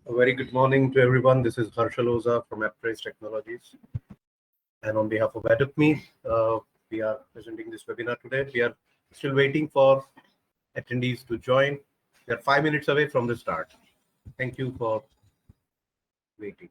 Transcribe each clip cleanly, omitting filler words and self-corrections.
A very good morning to everyone. This is Harshal Oza from AppTrace Technologies. And on behalf of AdopMe, we are presenting this webinar today. We are still waiting for attendees to join. We are 5 minutes away from the start. Thank you for waiting.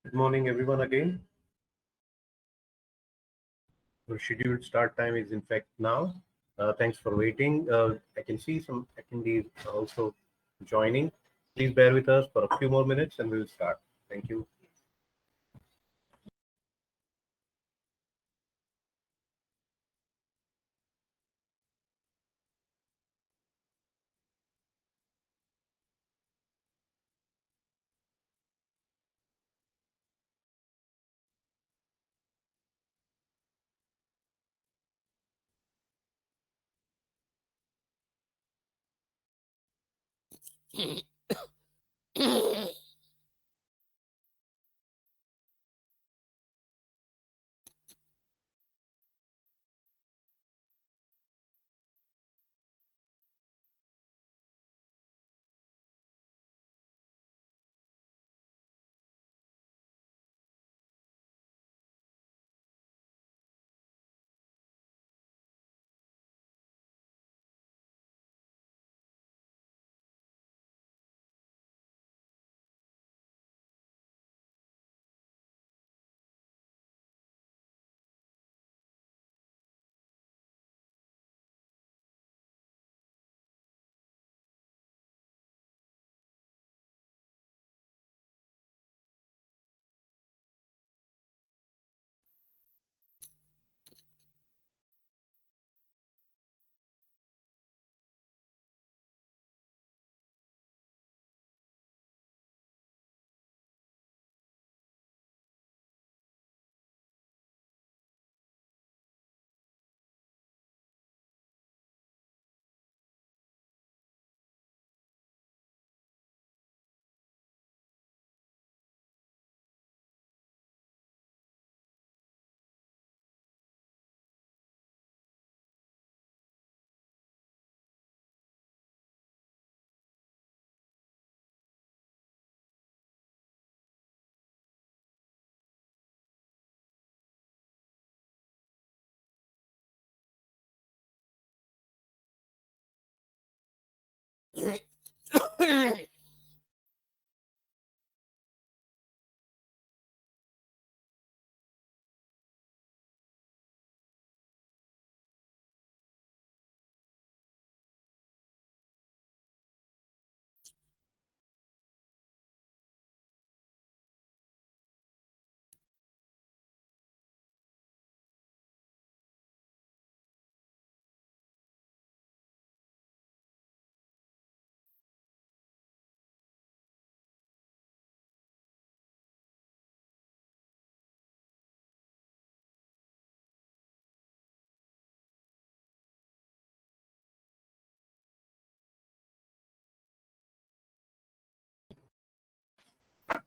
Good morning, everyone, again. Our scheduled start time is in fact now. Thanks for waiting. I can see some attendees also joining. Please bear with us for a few more minutes and we will start. Thank you.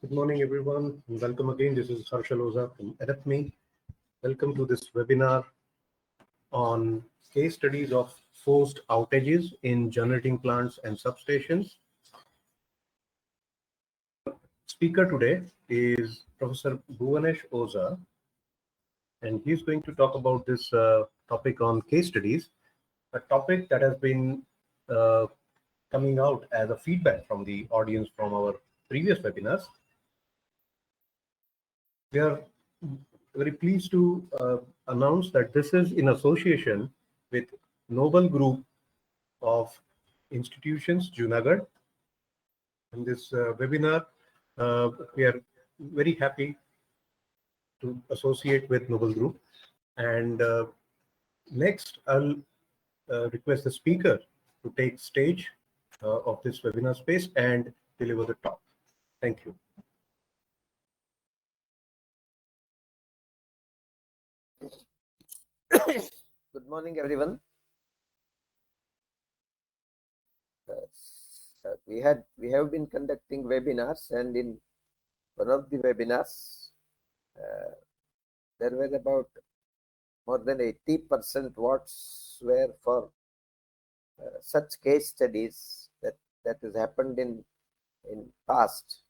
Good morning, everyone. Welcome again. This is Harshal Oza from AdaptMe. Welcome to this webinar on case studies of forced outages in generating plants and substations. Speaker today is Professor Bhuvanesh Oza, and he's going to talk about this topic on case studies, a topic that has been coming out as a feedback from the audience from our previous webinars. We are very pleased to announce that this is in association with Noble Group of Institutions, Junagadh. In this webinar, we are very happy to associate with Noble Group. And next, I'll request the speaker to take stage of this webinar space and deliver the talk. Thank you. Good morning, everyone. We have been conducting webinars, and in one of the webinars, there were about more than 80% votes were for such case studies that has happened in past,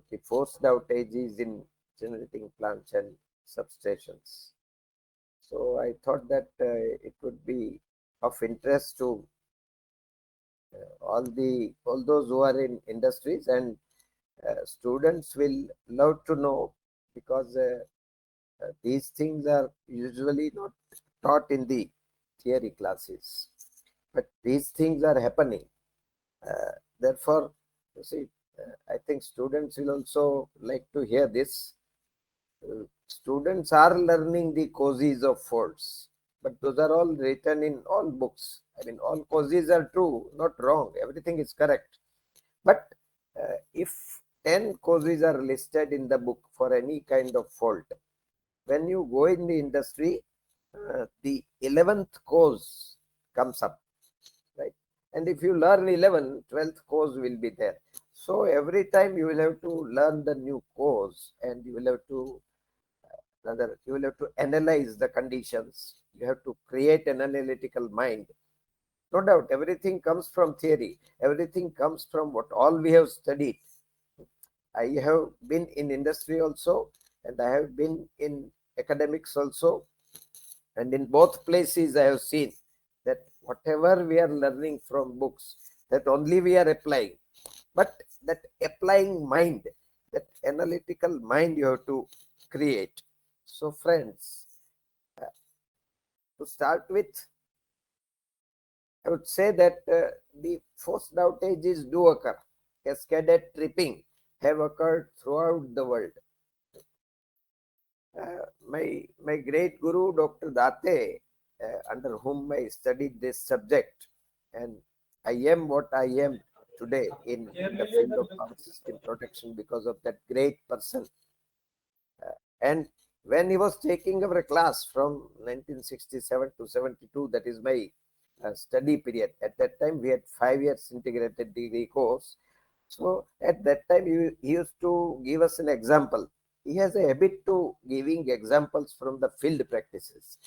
the forced outages in generating plants and substations. So I thought that it would be of interest to all those who are in industries and students will love to know, because these things are usually not taught in the theory classes, but these things are happening. Therefore, you see, I think students will also like to hear this. Students are learning the causes of faults, but those are all written in all books. I mean, all causes are true, not wrong. Everything is correct. But if 10 causes are listed in the book for any kind of fault, when you go in the industry, the 11th cause comes up, right? And if you learn 11, 12th cause will be there. So every time you will have to learn the new cause, and you will have to analyze the conditions. You have to create an analytical mind. No doubt, everything comes from theory. Everything comes from what all we have studied. I have been in industry also, and I have been in academics also. And in both places, I have seen that whatever we are learning from books, that only we are applying. But that applying mind, that analytical mind, you have to create. So friends, to start with, I would say that the forced outages do occur. Cascaded tripping have occurred throughout the world. My great guru, Dr. Date, under whom I studied this subject, and I am what I am today in the field of power system protection because of that great person. And when he was taking our class from 1967 to 72, that is my study period. At that time, we had 5 years integrated degree course. So at that time, he used to give us an example. He has a habit to giving examples from the field practices.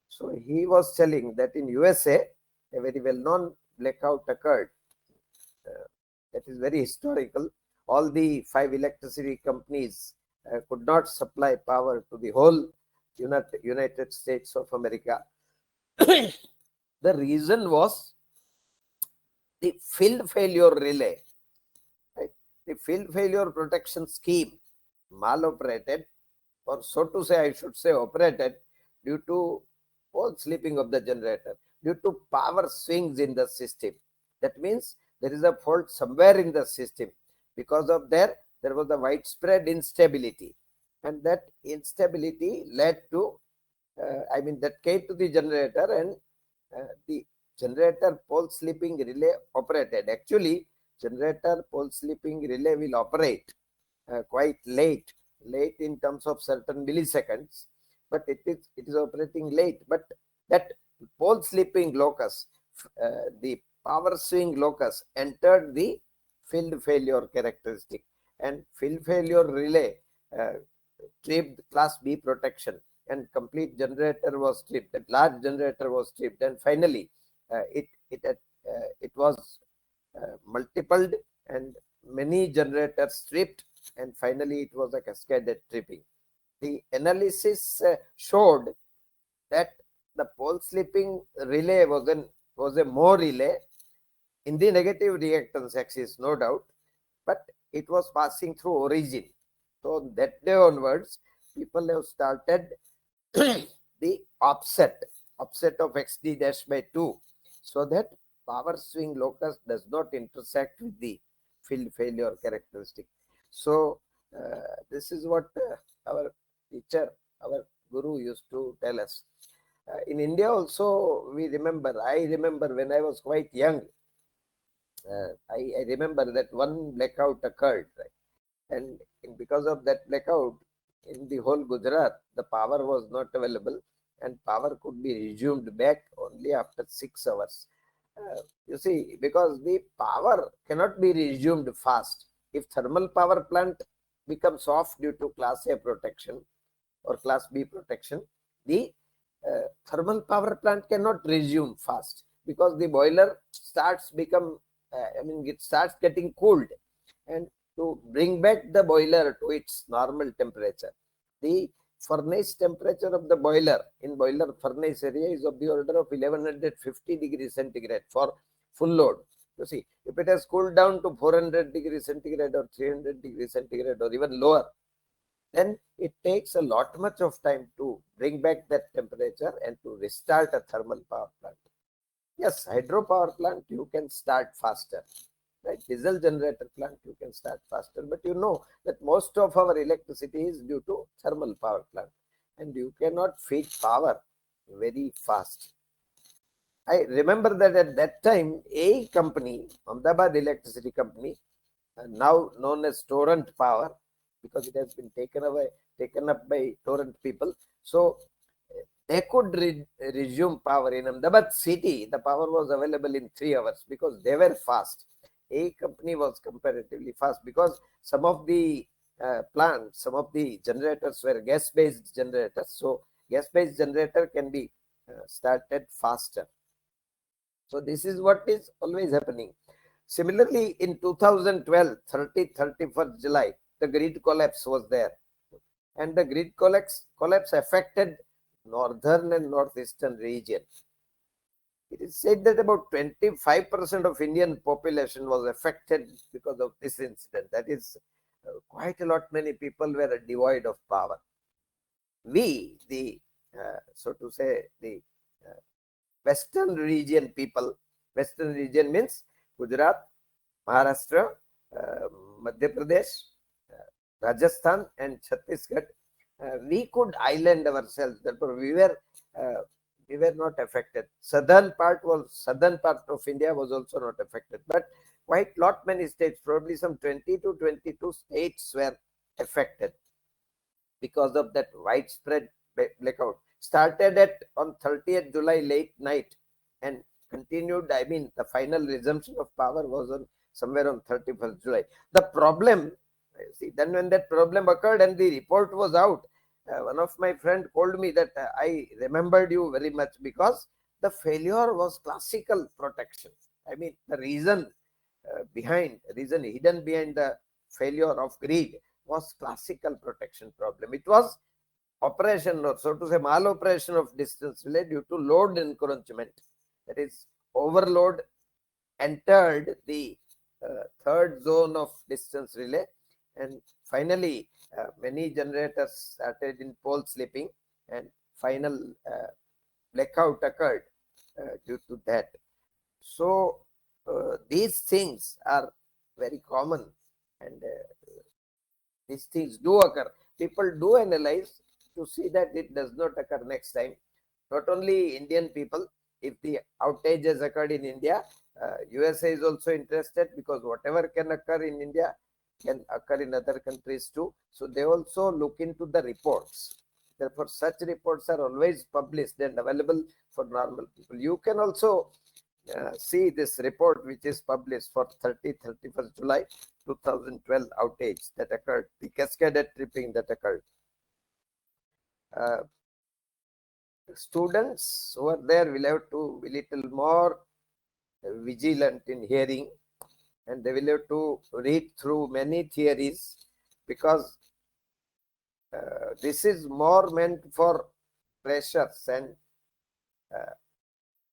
So he was telling that in USA, a very well-known blackout occurred. That is very historical. All the 5 electricity companies could not supply power to the whole United States of America. The reason was the field failure relay, right? The field failure protection scheme maloperated, or so to say, I should say operated, due to pole slipping of the generator, due to power swings in the system. That means there is a fault somewhere in the system. Because of there was a widespread instability, and that instability led to, that came to the generator, and the generator pole slipping relay operated. Actually, generator pole slipping relay will operate quite late in terms of certain milliseconds, but it is operating late. But that pole slipping locus, the power swing locus, entered the field failure characteristic, and field failure relay tripped class B protection, and complete generator was tripped. That large generator was tripped, and finally it was multiplied, and many generators tripped, and finally it was a cascaded tripping. The analysis showed that the pole slipping relay was a more relay in the negative reactance axis, no doubt, but it was passing through origin. So that day onwards, people have started the offset of xd dash by 2, so that power swing locus does not intersect with the field failure characteristic. So this is what our teacher, our guru used to tell us. In India also, I remember when I was quite young, I remember that one blackout occurred, right? And because of that blackout, in the whole Gujarat, the power was not available, and power could be resumed back only after 6 hours. You see, because the power cannot be resumed fast. If thermal power plant becomes off due to class A protection or class B protection, the thermal power plant cannot resume fast, because the boiler starts it starts getting cooled, and to bring back the boiler to its normal temperature, the furnace temperature of the boiler in boiler furnace area is of the order of 1150 degrees centigrade for full load. You see, if it has cooled down to 400 degrees centigrade or 300 degrees centigrade or even lower, then it takes a lot much of time to bring back that temperature and to restart a thermal power plant. Yes, hydropower plant you can start faster, right? Diesel generator plant you can start faster, but you know that most of our electricity is due to thermal power plant, and you cannot feed power very fast. I remember that at that time, a company, Ahmedabad Electricity Company, now known as Torrent Power, because it has been taken up by Torrent people. So they could resume power in Ahmedabad city. The power was available in 3 hours because they were fast. A company was comparatively fast because some of the plants, some of the generators were gas-based generators. So gas-based generator can be started faster. So this is what is always happening. Similarly, in 2012, 31st July, the grid collapse was there. And the grid collapse affected northern and northeastern region. It is said that about 25% of Indian population was affected because of this incident. That is quite a lot. Many people were devoid of power. We, the so to say, the western region people, western region means Gujarat, Maharashtra, Madhya Pradesh, Rajasthan and Chhattisgarh, we could island ourselves. Therefore, we were not affected. Southern part of India was also not affected, but quite lot many states, probably some 20 to 22 states were affected because of that widespread blackout. Started on 30th July late night and continued. I mean, the final resumption of power was on somewhere on 31st July. The problem, see, then when that problem occurred and the report was out, one of my friend told me that I remembered you very much because the failure was classical protection. I mean, the reason hidden behind the failure of grid was classical protection problem. It was operation, or so to say mal-operation of distance relay due to load encroachment. That is, overload entered the third zone of distance relay, and finally many generators started in pole slipping and final blackout occurred due to that. So these things are very common, and these things do occur. People do analyze to see that it does not occur next time. Not only Indian people, if the outage has occurred in India, USA is also interested because whatever can occur in India can occur in other countries too. So they also look into the reports. Therefore, such reports are always published and available for normal people. You can also see this report which is published for 31st July 2012 outage that occurred, the cascaded tripping that occurred. Students who are there will have to be little more vigilant in hearing, and they will have to read through many theories because this is more meant for freshers and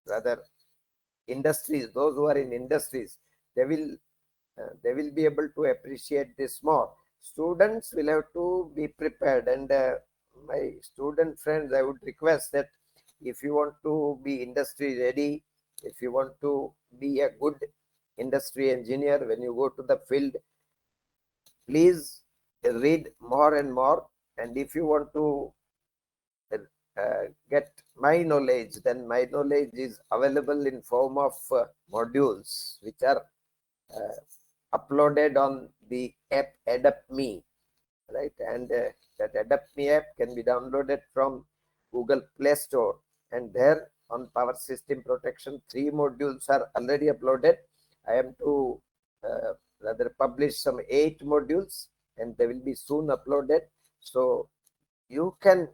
rather industries. Those who are in industries, they will be able to appreciate this more. Students will have to be prepared, and my student friends, I would request that if you want to be industry ready, if you want to be a good industry engineer when you go to the field, please read more and more. And if you want to get my knowledge, then my knowledge is available in form of modules which are uploaded on the app AdaptMe, right? And that AdaptMe app can be downloaded from Google Play Store, and there on power system protection 3 modules are already uploaded. I am to rather publish some 8 modules, and they will be soon uploaded. So you can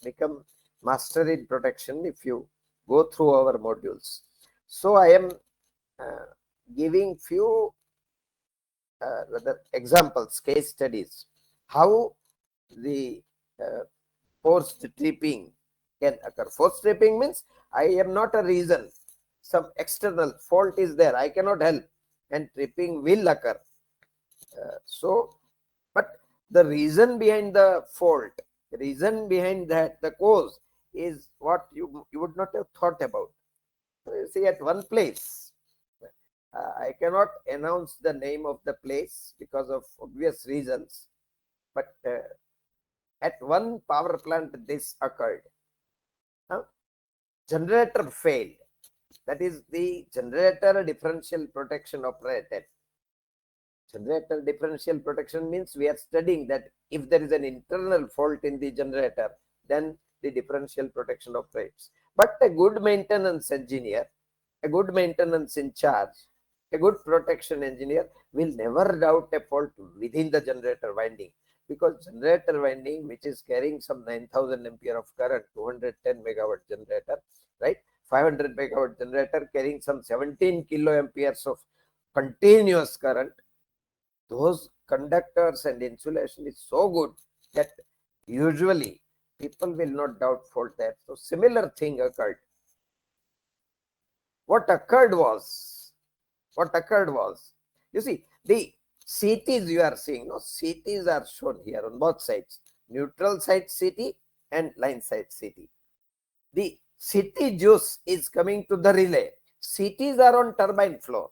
become master in protection if you go through our modules. So I am giving few rather examples, case studies, how the forced tripping can occur. Forced tripping means I am not a reason. some external fault is there, I cannot help, and tripping will occur. But the reason behind the fault, the reason behind that, the cause is what you would not have thought about. So you see, at one place, I cannot announce the name of the place because of obvious reasons, but at one power plant this occurred. Generator failed. That is, the generator differential protection operated. Generator differential protection means we are studying that if there is an internal fault in the generator, then the differential protection operates. But a good maintenance engineer, a good maintenance in charge, a good protection engineer will never doubt a fault within the generator winding, because generator winding, which is carrying some 9000 ampere of current, 210 megawatt generator, right? 500 megawatt generator carrying some 17 kiloamperes of continuous current. Those conductors and insulation is so good that usually people will not doubt fault there. So similar thing occurred. What occurred was, you see, the CTs you are seeing, no, CTs are shown here on both sides, neutral side CT and line side CT. The CT juice is coming to the relay. CTs are on turbine floor.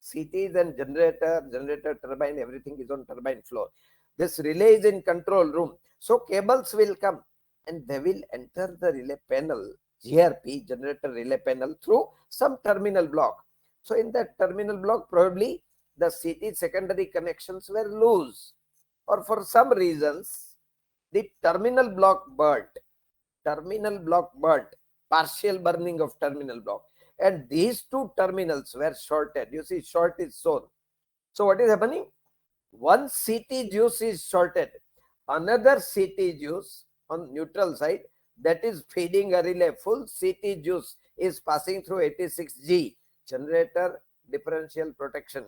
CTs and generator, turbine, everything is on turbine floor. This relay is in control room. So cables will come and they will enter the relay panel, GRP, generator relay panel, through some terminal block. So in that terminal block, probably the CT secondary connections were loose, or for some reasons, the terminal block burnt, partial burning of terminal block. And these two terminals were shorted. You see, short is shown. So what is happening? One CT juice is shorted. Another CT juice on neutral side, that is feeding a relay. Full CT juice is passing through 86G, generator differential protection.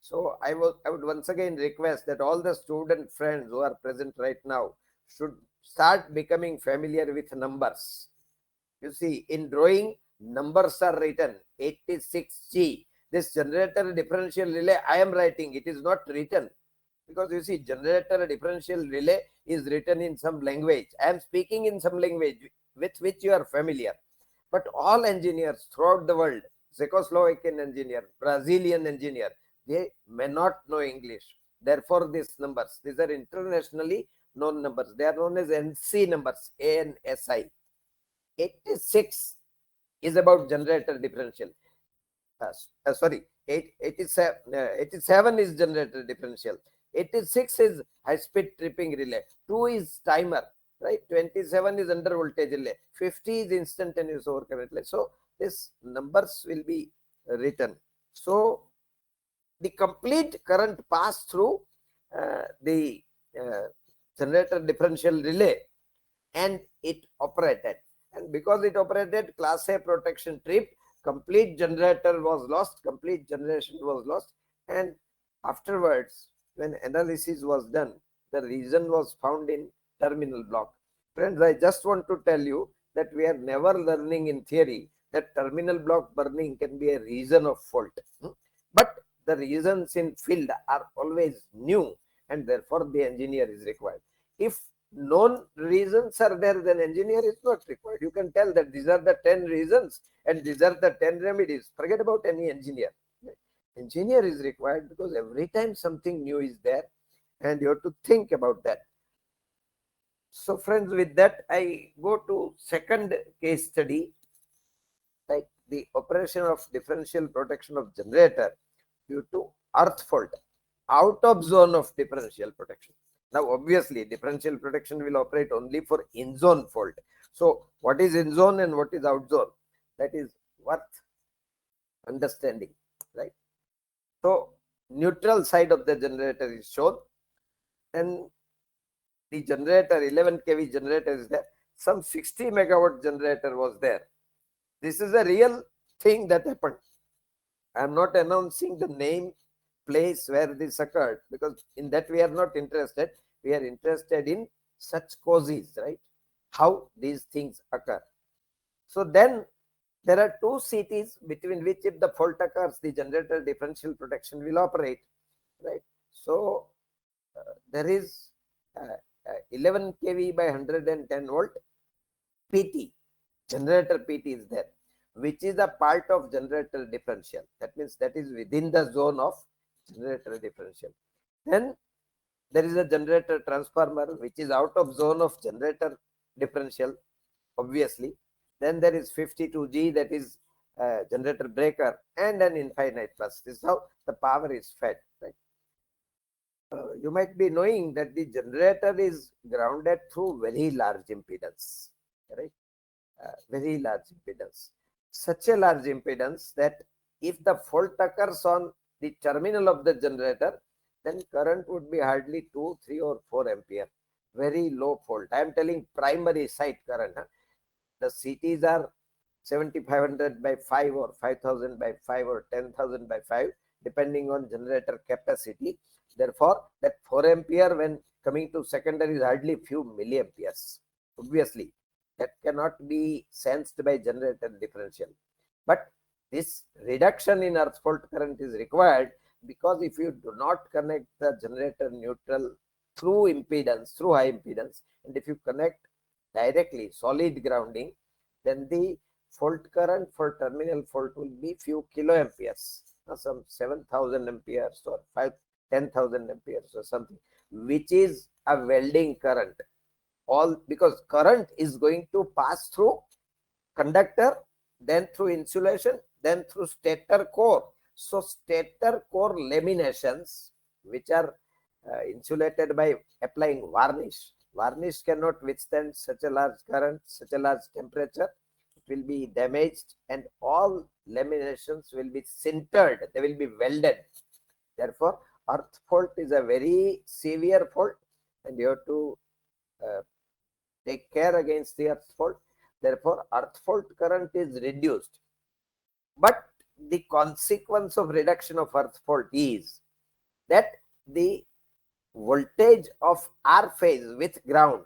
So I would once again request that all the student friends who are present right now should start becoming familiar with numbers. You see, in drawing, numbers are written 86G. This generator differential relay I am writing, it is not written, because you see, generator differential relay is written in some language. I am speaking in some language with which you are familiar. But all engineers throughout the world, Czechoslovakian engineer, Brazilian engineer, they may not know English. Therefore, these numbers, these are internationally known numbers. They are known as NC numbers, ANSI. 86 is about generator differential. 87 is generator differential. 86 is high-speed tripping relay. 2 is timer, right? 27 is under voltage relay. 50 is instantaneous overcurrent relay. So these numbers will be written. So the complete current passed through the generator differential relay, and it operated. And because it operated, class A protection tripped, complete generator was lost, complete generation was lost. And afterwards, when analysis was done, the reason was found in terminal block. Friends, I just want to tell you that we are never learning in theory that terminal block burning can be a reason of fault. But the reasons in field are always new, and therefore the engineer is required. If known reasons are there, then engineer is not required. You can tell that these are the 10 reasons and these are the 10 remedies. Forget about any engineer. Engineer is required because every time something new is there and you have to think about that. So friends, with that, I go to second case study, like the operation of differential protection of generator due to earth fault out of zone of differential protection. Now, obviously, differential protection will operate only for in-zone fault. So, what is in-zone and what is out-zone? That is worth understanding, right? So, neutral side of the generator is shown, and the generator, 11 kV generator is there. Some 60 megawatt generator was there. This is a real thing that happened. I am not announcing the name, place where this occurred, because in that we are not interested. We are interested in such causes, right? How these things occur. So then There are two CTs between which if the fault occurs, the generator differential protection will operate, right? So there is 11 kV by 110 volt PT, generator PT is there, which is a part of generator differential. That means that is within the zone of generator differential. Then there is a generator transformer which is out of zone of generator differential, obviously. Then there is 52G, that is generator breaker, and an infinite bus. This is how the power is fed, right? You might be knowing that the generator is grounded through very large impedance, right? Very large impedance. Such a large impedance that if the fault occurs on the terminal of the generator, then current would be hardly 2, 3 or 4 ampere. Very low fault. I am telling primary side current. The CTs are 7500 by 5 or 5000 by 5 or 10,000 by 5, depending on generator capacity. Therefore, that 4 ampere when coming to secondary is hardly few milliamperes. Obviously, that cannot be sensed by generator differential. But this reduction in earth fault current is required because if you do not connect the generator neutral through impedance, through high impedance, and if you connect directly solid grounding, then the fault current for terminal fault will be few kiloamperes, some 7,000 amperes or 10,000 amperes or something, which is a welding current. All because current is going to pass through conductor, then through insulation, then through stator core. So stator core laminations, which are insulated by applying varnish. Varnish cannot withstand such a large current, such a large temperature. It will be damaged, and all laminations will be sintered. They will be welded. Therefore, earth fault is a very severe fault, and you have to take care against the earth fault. Therefore, earth fault current is reduced. But the consequence of reduction of earth fault is that the voltage of R phase with ground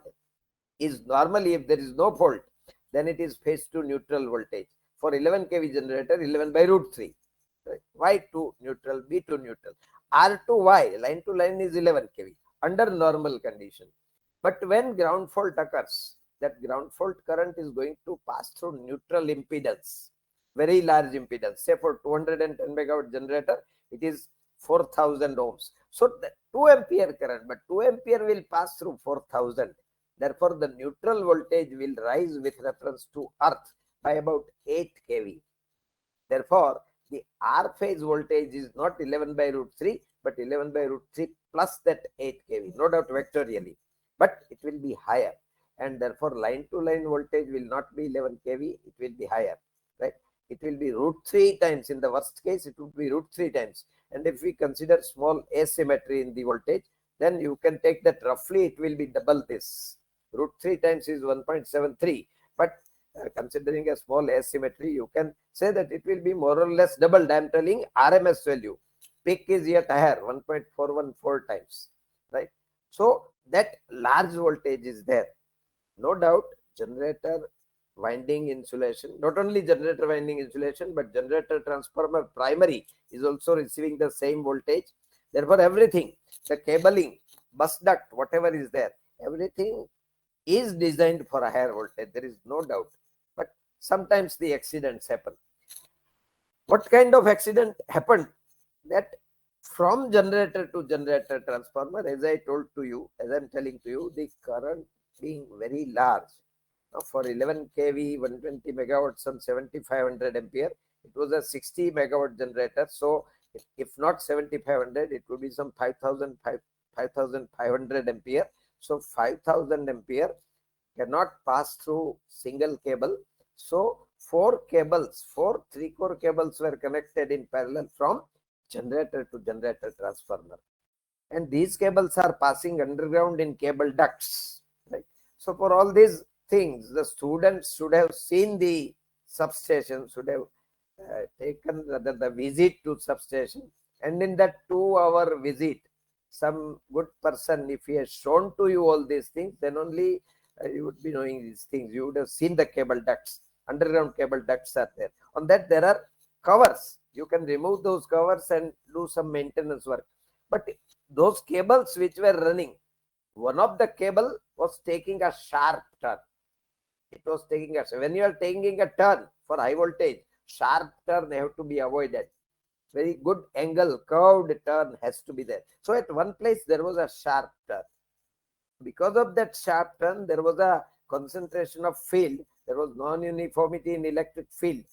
is normally, if there is no fault, then it is phase to neutral voltage. For 11 kV generator, 11 by root 3. Right? Y to neutral, B to neutral. R to Y, line to line, is 11 kV under normal condition. But when ground fault occurs, that ground fault current is going to pass through neutral impedance, very large impedance. Say for 210 megawatt generator, it is 4,000 ohms. So the 2 ampere current, but 2 ampere will pass through 4,000. Therefore, the neutral voltage will rise with reference to earth by about 8 kV. Therefore, the R phase voltage is not 11 by root 3, but 11 by root 3 plus that 8 kV, no doubt vectorially, but it will be higher. And therefore, line to line voltage will not be 11 kV, it will be higher, right? It will be root 3 times. In the worst case, it would be root 3 times. And if we consider small asymmetry in the voltage, then you can take that roughly it will be double this. Root 3 times is 1.73. But considering a small asymmetry, you can say that it will be more or less doubled. I am telling RMS value. Peak is yet higher, 1.414 times, right? So that large voltage is there. No doubt, generator winding insulation, not only generator winding insulation, but generator transformer primary is also receiving the same voltage. Therefore, everything, the cabling, bus duct, whatever is there, everything is designed for a higher voltage. There is no doubt. But sometimes the accidents happen. What kind of accident happened? That from generator to generator transformer, as I told to you, as I'm telling to you, the current being very large. For 11 kV, 120 megawatts and 7500 ampere, it was a 60 megawatt generator. So if not 7500, it would be some 5500 ampere. So 5000 ampere cannot pass through single cable. So 4 cables, 4 3-core cables were connected in parallel from generator to generator transformer. And these cables are passing underground in cable ducts, right? So for all these things, the students should have seen the substation, should have taken the visit to substation, and in that 2-hour visit, some good person, if he has shown to you all these things, then only you would be knowing these things. You would have seen the cable ducts. underground cable ducts are there. On that there are covers. You can remove those covers and do some maintenance work. But those cables which were running, one of the cable was taking a sharp turn. It was taking a, when you are taking a turn for high voltage, sharp turn have to be avoided. Very good angle, curved turn has to be there. So at one place there was a sharp turn. Because of that sharp turn, there was a concentration of field. There was non-uniformity in electric field.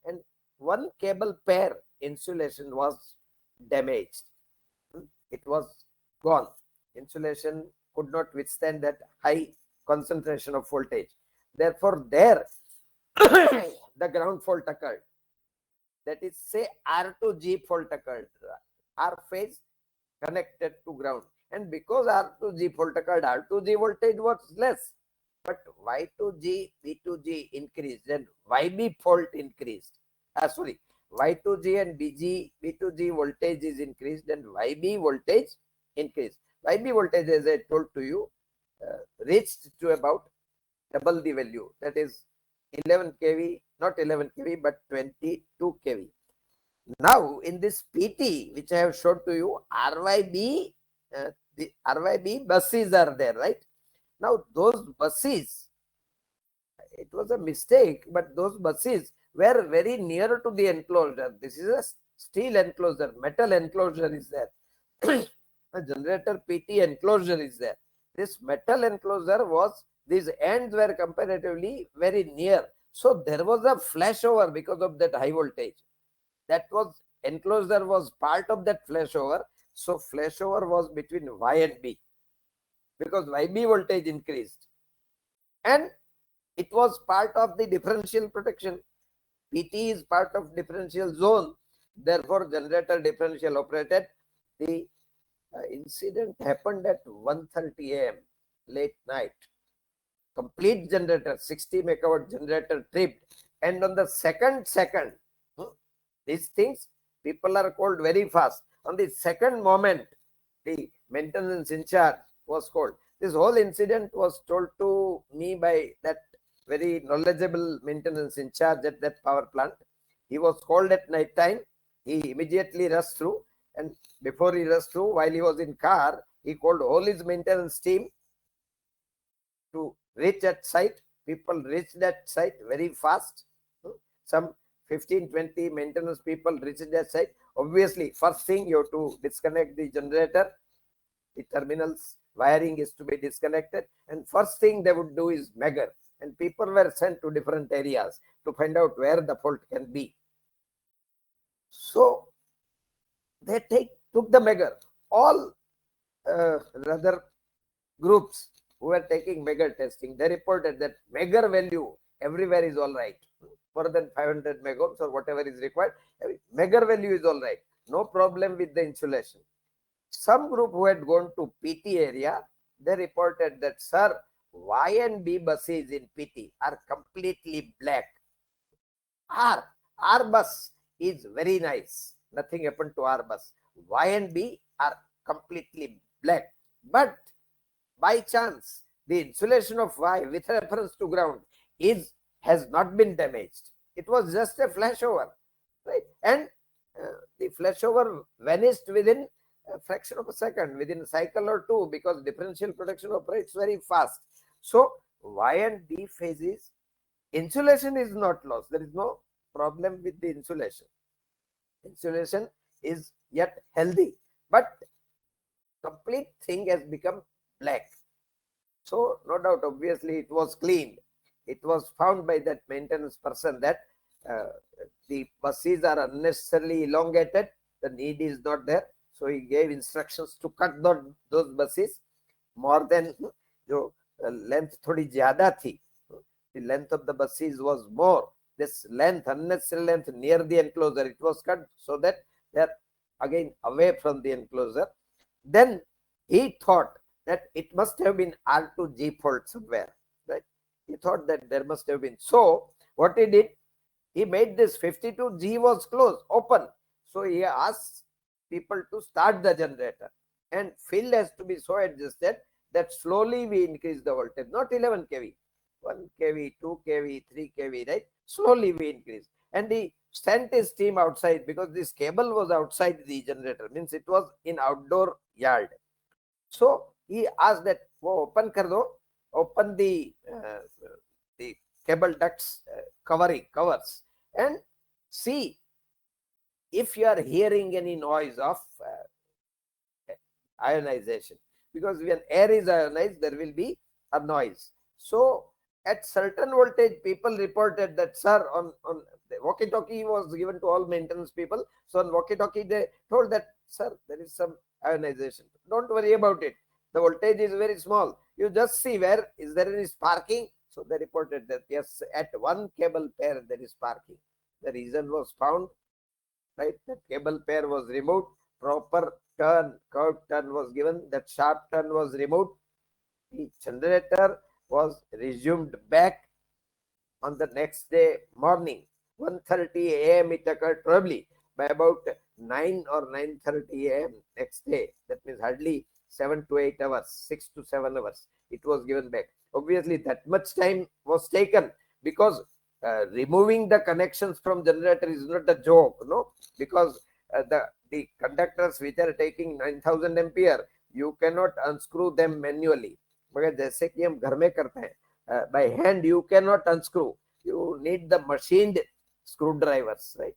And one cable pair insulation was damaged. It was gone. Insulation could not withstand that high concentration of voltage. Therefore, there the ground fault occurred. That is, say R2G fault occurred. R phase connected to ground. And because R2G fault occurred, R2G voltage was less. But Y2G, B2G increased and YB fault increased. Sorry, Y2G and B2G voltage is increased and YB voltage increased. YB voltage, as I told to you, reached to about double the value. That is 11 kV, not 11 kV, but 22 kV. Now, in this PT, which I have showed to you, RYB, the RYB buses are there, right? Now, those buses, it was a mistake, but those buses were very near to the enclosure. This is a steel enclosure, metal enclosure is there. A generator PT enclosure is there. This metal enclosure was, these ends were comparatively very near. So there was a flashover because of that high voltage. That was, enclosure was part of that flashover. So flashover was between Y and B because YB voltage increased. And it was part of the differential protection. PT is part of differential zone. Therefore, generator differential operated. The incident happened at 1:30 AM, late night. Complete generator, 60 megawatt generator tripped. And on the second, these things, people are called very fast. On the second moment, the maintenance in charge was called. This whole incident was told to me by that very knowledgeable maintenance in charge at that power plant. He was called at night time. He immediately rushed through. And before he rushed through, while he was in car, he called all his maintenance team to reach that site. People reached that site very fast. Some 15-20 maintenance people reached that site. Obviously, first thing you have to disconnect the generator. The terminals wiring is to be disconnected. And first thing they would do is measure. And people were sent to different areas to find out where the fault can be. So they took the measure. All rather groups who were taking measure testing, they reported that measure value everywhere is all right. More than 500 megohms or whatever is required, measure value is all right. No problem with the insulation. Some group who had gone to PT area, they reported that, sir, Y and B buses in PT are completely black. R bus is very nice. Nothing happened to R bus. Y and B are completely black. But by chance, the insulation of Y with reference to ground has not been damaged. It was just a flashover, right? And the flashover vanished within a fraction of a second, within a cycle or two, because differential protection operates very fast. So Y and B phases, insulation is not lost. There is no problem with the insulation. Insulation is yet healthy, but complete thing has become black. So no doubt, obviously, it was cleaned. It was found by that maintenance person that the buses are unnecessarily elongated. The need is not there. So he gave instructions to cut those buses more than jo length thodi zyada thi. The length of the buses was more. This length, unnecessary length near the enclosure, it was cut so that they are again away from the enclosure. Then he thought that it must have been R2G fault somewhere, right? He thought that there must have been. So what he did, he made this 52G was closed, open. So he asked people to start the generator, and field has to be so adjusted that slowly we increase the voltage, not 11 kV. 1 kV, 2 kV, 3 kV, right? Slowly we increase. And he sent his team outside because this cable was outside the generator, means it was in outdoor yard. So he asked that, "Wo open kar do, open the cable ducts covers, and see if you are hearing any noise of ionization, because when air is ionized there will be a noise." So at certain voltage people reported that, sir, on the walkie talkie was given to all maintenance people. So on walkie talkie they told that, sir, there is some ionization, don't worry about it, the voltage is very small, you just see where is there any sparking. So they reported that yes, at one cable pair there is sparking. The reason was found, right? That cable pair was removed, proper turn, curved turn was given, that sharp turn was removed, the generator was resumed back on the next day morning, 1:30 a.m. it occurred. Probably by about 9 or 9:30 a.m. next day, that means hardly 7 to 8 hours, 6 to 7 hours, it was given back. Obviously that much time was taken, because removing the connections from generator is not a joke, no, because the conductors which are taking 9,000 ampere, you cannot unscrew them manually. मगर जैसे कि हम घर में करते हैं, by hand you cannot unscrew, you need the machined screwdrivers, right?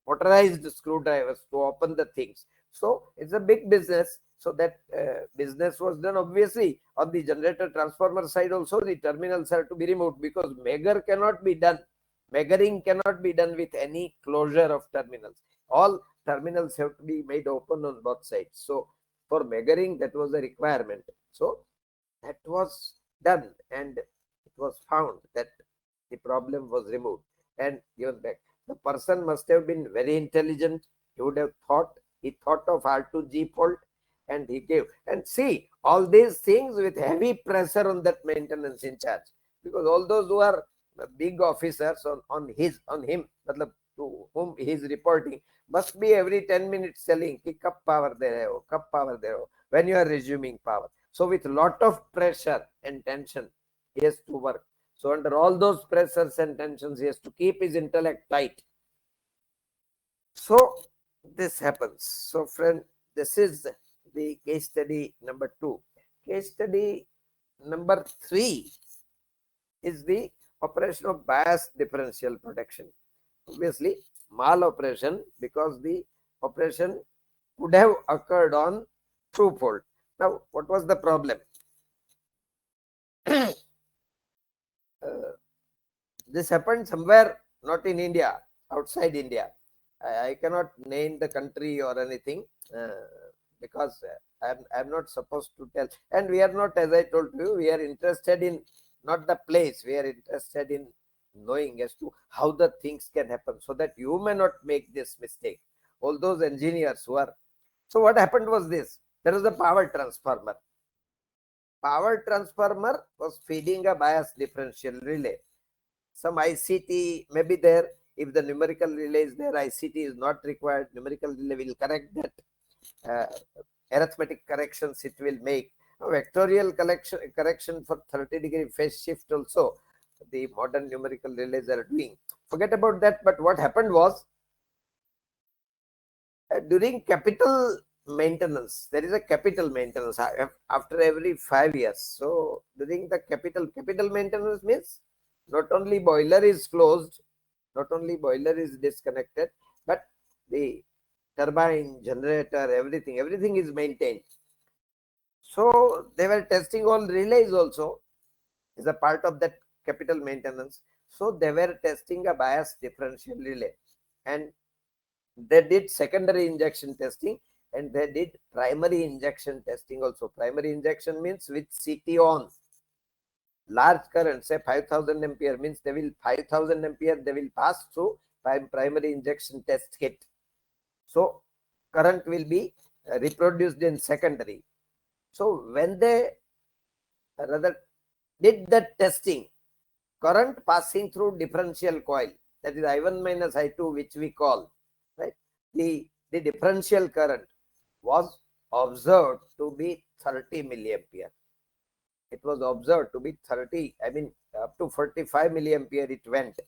Motorized screwdrivers to open the things. So it's a big business. So that business was done. Obviously on the generator transformer side also the terminals are to be removed, because megger cannot be done, meggering cannot be done with any closure of terminals. All terminals have to be made open on both sides. So for meggering, that was a requirement. So that was done, and it was found that the problem was removed and given back. The person must have been very intelligent. He would have thought, he thought of R2G fault, and he gave. And see, all these things with heavy pressure on that maintenance in charge, because all those who are big officers on him, to whom he is reporting, must be every 10 minutes telling कि कब power दे रहे हो, कब power दे रहे हो, when you are resuming power. So with lot of pressure and tension, he has to work. So under all those pressures and tensions, he has to keep his intellect tight. So this happens. So friend, this is the case study number 2. Case study number 3 is the operation of bias differential protection. Obviously mal operation, because the operation would have occurred on true fault. Now what was the problem? This happened somewhere, not in India, outside India. I cannot name the country or anything, because I'm not supposed to tell. And we are not, as I told you, we are interested in not the place, we are interested in knowing as to how the things can happen, so that you may not make this mistake. All those engineers who are. So what happened was this: there was a power transformer. Power transformer was feeding a bias differential relay. Some ICT may be there. If the numerical relay is there, ICT is not required. Numerical relay will correct that. Arithmetic corrections it will make. Vectorial correction for 30-degree phase shift also the modern numerical relays are doing. Forget about that. But what happened was, during capital maintenance, there is a capital maintenance after every 5 years. So during the capital maintenance means not only boiler is closed, not only boiler is disconnected, but the turbine, generator, everything is maintained. So they were testing all relays also as a part of that capital maintenance. So they were testing a bias differential relay, and they did secondary injection testing, and they did primary injection testing also. Primary injection means with CT on. Large current, say 5,000 ampere, means they will 5,000 ampere they will pass through primary injection test kit. So current will be reproduced in secondary. So when they rather did that testing, current passing through differential coil, that is I1 minus I2, which we call, right, the differential current was observed to be 30 milliampere. It was observed to be 30, I mean up to 45 milliampere it went.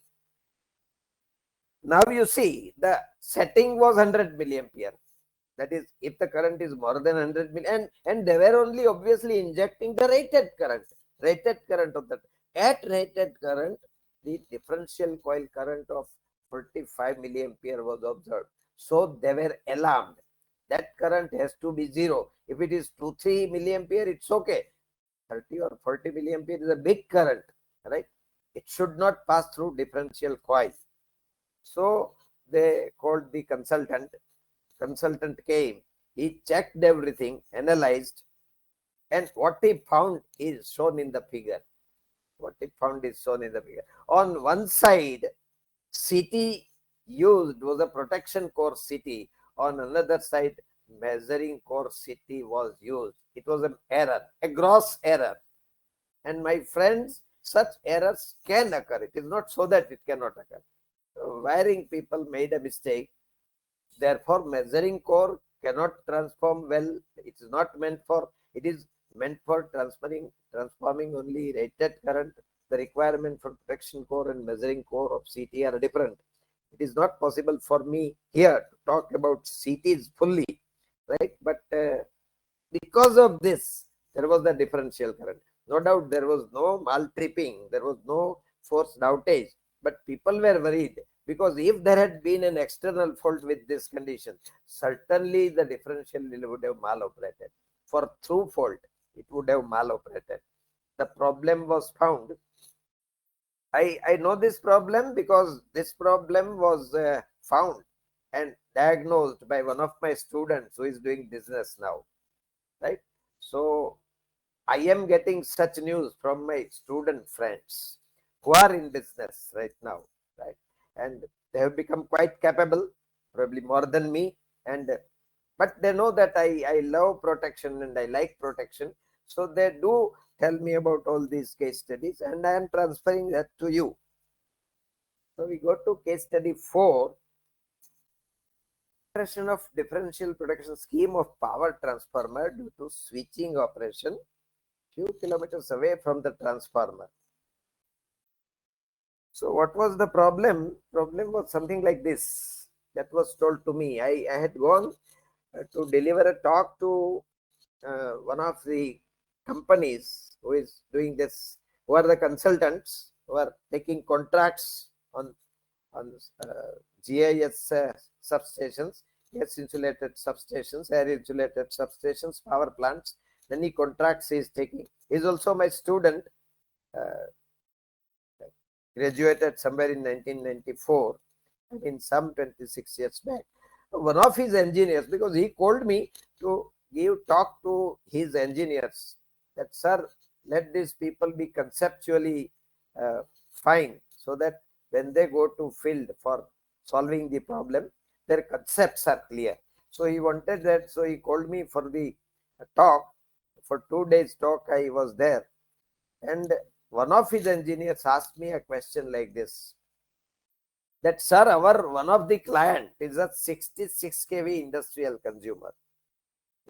Now you see the setting was 100 milliampere. That is, if the current is more than 100 milliampere, and they were only obviously injecting the rated current of that. At rated current, the differential coil current of 45 milliampere was observed. So they were alarmed. That current has to be 0. If it is 2-3 milliampere, it's okay. 30 or 40 milliampere is a big current, right? It should not pass through differential coil. So they called the consultant. Consultant came, he checked everything, analyzed, and what he found is shown in the figure. On one side, CT used was a protection core CT. On another side, measuring core CT was used. It was an error, a gross error. And my friends, such errors can occur. It is not so that it cannot occur. Wiring people made a mistake. Therefore, measuring core cannot transform well. It is not meant for, it is meant for transforming only rated current. The requirement for protection core and measuring core of CT are different. It is not possible for me here to talk about CTs fully, right? But because of this, there was the differential current. No doubt there was no maltripping, there was no forced outage, but people were worried, because if there had been an external fault with this condition, certainly the differential would have maloperated. For through fault, it would have maloperated. The problem was found. I know this problem because this problem was found and diagnosed by one of my students who is doing business now, right? So I am getting such news from my student friends who are in business right now, right? And they have become quite capable, probably more than me, and but they know that I love protection and I like protection. So they do tell me about all these case studies, and I am transferring that to you. So we go to case study 4. Operation of differential protection scheme of power transformer due to switching operation few kilometers away from the transformer. So what was the problem? Problem was something like this. That was told to me. I had gone to deliver a talk to one of the companies who is doing this, who are the consultants who are taking contracts on GIS substations, gas insulated substations, air insulated substations, power plants. Many contracts he is taking. He is also my student, graduated somewhere in 1994, I mean some 26 years back. One of his engineers, because he called me to give talk to his engineers that, sir, let these people be conceptually fine, so that when they go to field for solving the problem, their concepts are clear. So he wanted that, so he called me for the talk. For 2 days talk I was there, and one of his engineers asked me a question like this, that, sir, our one of the client is a 66 kV industrial consumer.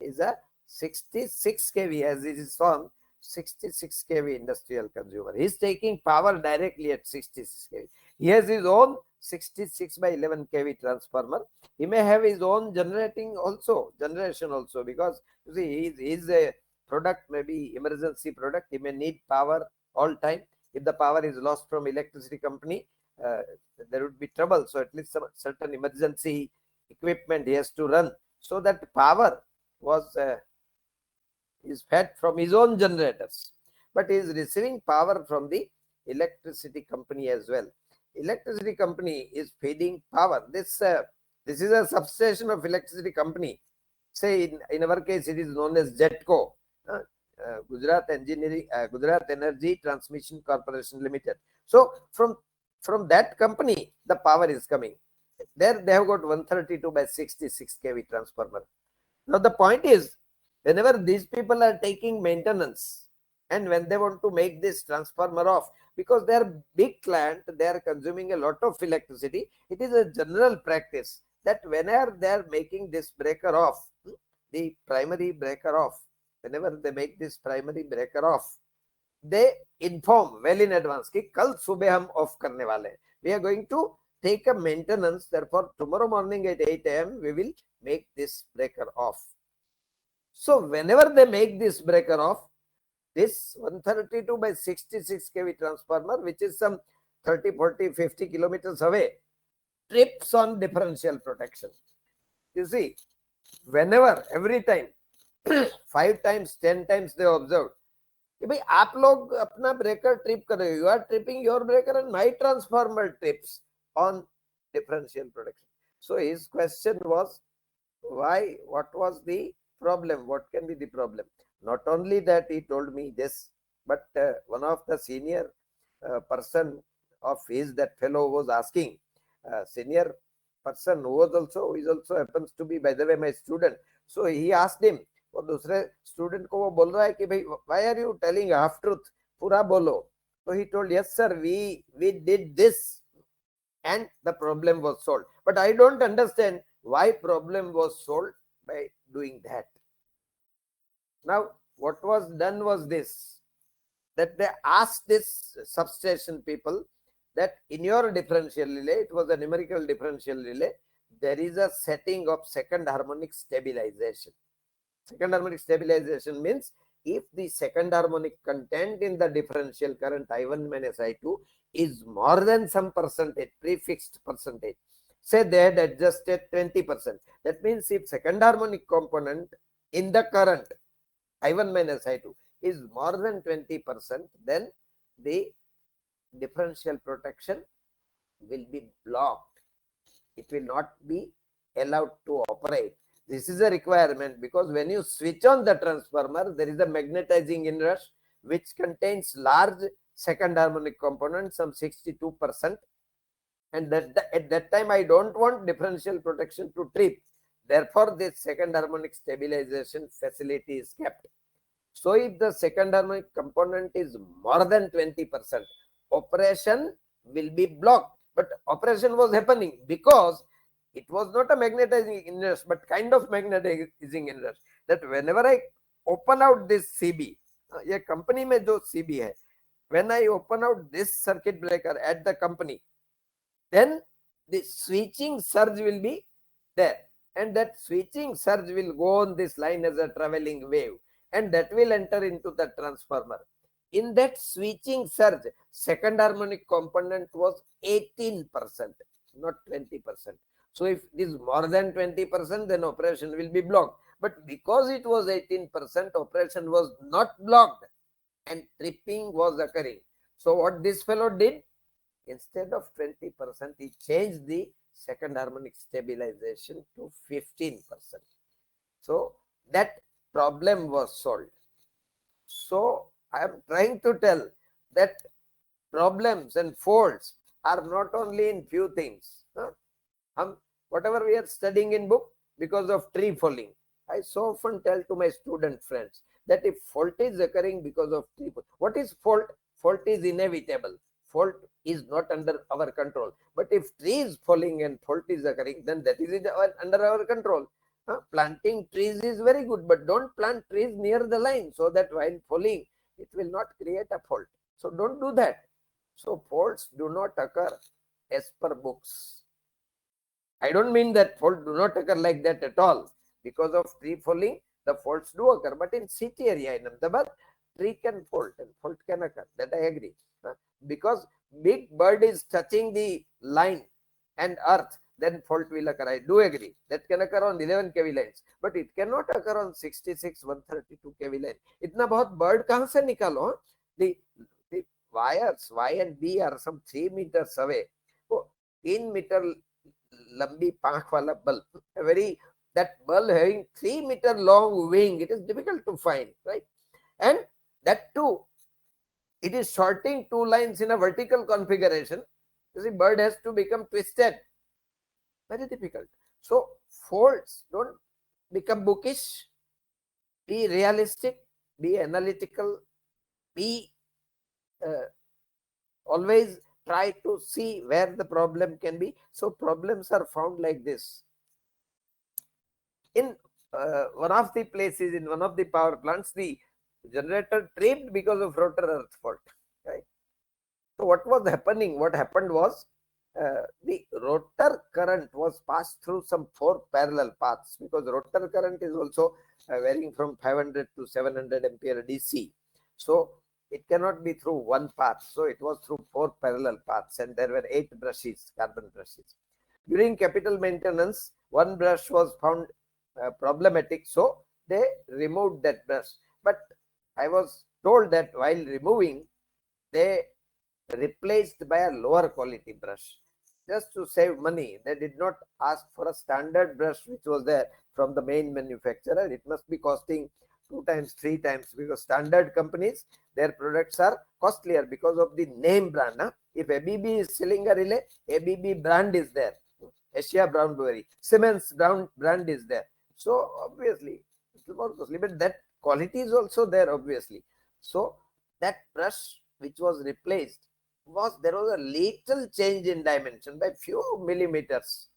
Is a 66 kV, as it is on 66 kV industrial consumer. He is taking power directly at 66 kV. He has his own 66 by 11 kV transformer. He may have his own generation also, because you see, he is a product, maybe emergency product. He may need power all time. If the power is lost from electricity company, there would be trouble. So at least some certain emergency equipment he has to run. So that power was is fed from his own generators, but he is receiving power from the electricity company as well. Electricity company is feeding power. This is a substation of electricity company. Say in our case, it is known as JETCO, Gujarat Energy Transmission Corporation Limited. So from that company, the power is coming. There they have got 132 by 66 kV transformer. Now the point is, whenever these people are taking maintenance and when they want to make this transformer off, because they are big client, they are consuming a lot of electricity, it is a general practice that whenever they are making this breaker off, the primary breaker off, whenever they make this primary breaker off, they inform well in advance कि कल सुबह हम off करने वाले हैं. We are going to take a maintenance. Therefore, tomorrow morning at 8 a.m. we will make this breaker off. So whenever they make this breaker off, this 132 by 66 kV transformer, which is some 30, 40, 50 kilometers away, trips on differential protection. You see, whenever, every time, 5 times, 10 times they observed कि भाई आप लोग अपना breaker trip कर रहे हो, you are tripping your breaker and my transformer trips on differential protection. So his question was, why, what was the problem, what can be the problem? Not only that he told me this, but one of the senior person of his, that fellow was asking, senior person who is also happens to be, by the way, my student. So he asked him, और दूसरे student को वो बोल रहा है कि भाई why are you telling half truth, पूरा बोलो. So he told, yes sir, we did this and the problem was solved, but I don't understand why problem was solved by doing that. Now what was done was this, that they asked this substation people that in your differential relay, it was a numerical differential relay, there is a setting of second harmonic stabilization. Second harmonic stabilization means if the second harmonic content in the differential current I1 minus I2 is more than some percentage, prefixed percentage, say they had adjusted 20%. That means if second harmonic component in the current I1 minus I2 is more than 20%, then the differential protection will be blocked. It will not be allowed to operate. This is a requirement because when you switch on the transformer, there is a magnetizing inrush which contains large second harmonic component, some 62%. And at that time, I don't want differential protection to trip. Therefore, this second harmonic stabilization facility is kept. So if the second harmonic component is more than 20%, operation will be blocked. But operation was happening because it was not a magnetizing inrush, but kind of magnetizing inrush. That whenever I open out this CB, ये company में जो CB है, when I open out this circuit breaker at the company, then the switching surge will be there, and that switching surge will go on this line as a traveling wave, and that will enter into the transformer. In that switching surge, second harmonic component was 18%, not 20%. So if it is more than 20%, then operation will be blocked. But because it was 18%, operation was not blocked and tripping was occurring. So what this fellow did, instead of 20%, he changed the second harmonic stabilization to 15%. So that problem was solved. So I am trying to tell that problems and faults are not only in few things. Whatever we are studying in book, because of tree falling, I so often tell to my student friends that if fault is occurring because of tree falling, what is fault? Fault is inevitable. Fault is not under our control. But if tree is falling and fault is occurring, then that is under our control. Planting trees is very good, but don't plant trees near the line so that while falling, it will not create a fault. So don't do that. So faults do not occur as per books. I don't mean that faults do not occur like that at all. Because of tree falling, the faults do occur. But in city area in Ahmedabad, tree can fault and fault can occur. That I agree. Because big bird is touching the line and earth, then fault will occur. I do agree. That can occur on 11 kV lines. But it cannot occur on 66, 132 kV line. इतना बहुत bird कहाँ से निकालो? The wires, Y and B are some 3 meters away. So 3 meter लंबी पांख वाला bulb, that bulb having 3 meter long wing, it is difficult to find, right? And that too, it is shorting 2 lines in a vertical configuration. You see, bird has to become twisted. Very difficult. So faults don't become bookish. Be realistic. Be analytical. Be always try to see where the problem can be. So problems are found like this. In one of the places, in one of the power plants, the Generator tripped because of rotor earth fault, right? So what was happening? What happened was the rotor current was passed through some 4 parallel paths, because rotor current is also varying from 500 to 700 ampere DC. So it cannot be through one path. So it was through 4 parallel paths, and there were 8 brushes, carbon brushes. During capital maintenance, one brush was found problematic, so they removed that brush. But I was told that while removing, they replaced by a lower quality brush just to save money. They did not ask for a standard brush which was there from the main manufacturer. It must be costing 2 times, 3 times, because standard companies, their products are costlier because of the name brand. Huh? If ABB is selling a relay, ABB brand is there. Asia Brown Boveri, Siemens brand is there. So obviously it's more costly, but that quality is also there, obviously. So that brush which was replaced, there was a little change in dimension by few millimeters,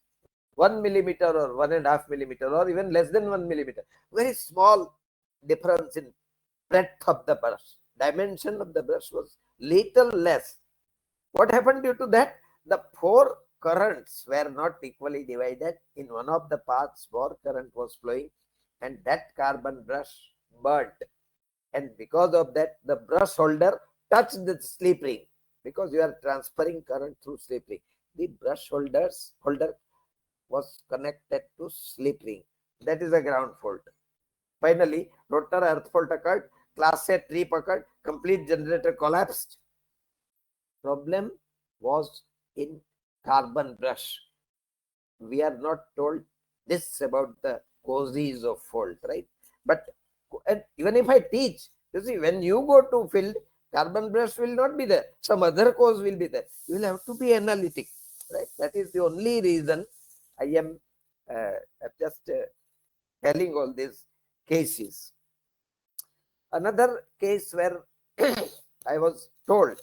1 millimeter or 1.5 millimeter, or even less than 1 millimeter. Very small difference in breadth of the brush. Dimension of the brush was little less. What happened due to that? The 4 currents were not equally divided. In one of the paths, more current was flowing, and that carbon brush burnt. And because of that, the brush holder touched the slip ring, because you are transferring current through slip ring. The brush holder was connected to slip ring. That is a ground fault. Finally, rotor earth fault occurred, class A trip occurred, complete generator collapsed. Problem was in carbon brush. We are not told this about the causes of fault, right? But and even if I teach, you see, when you go to field, carbon brush will not be there. Some other cause will be there. You will have to be analytic, right? That is the only reason I am just telling all these cases. Another case where I was told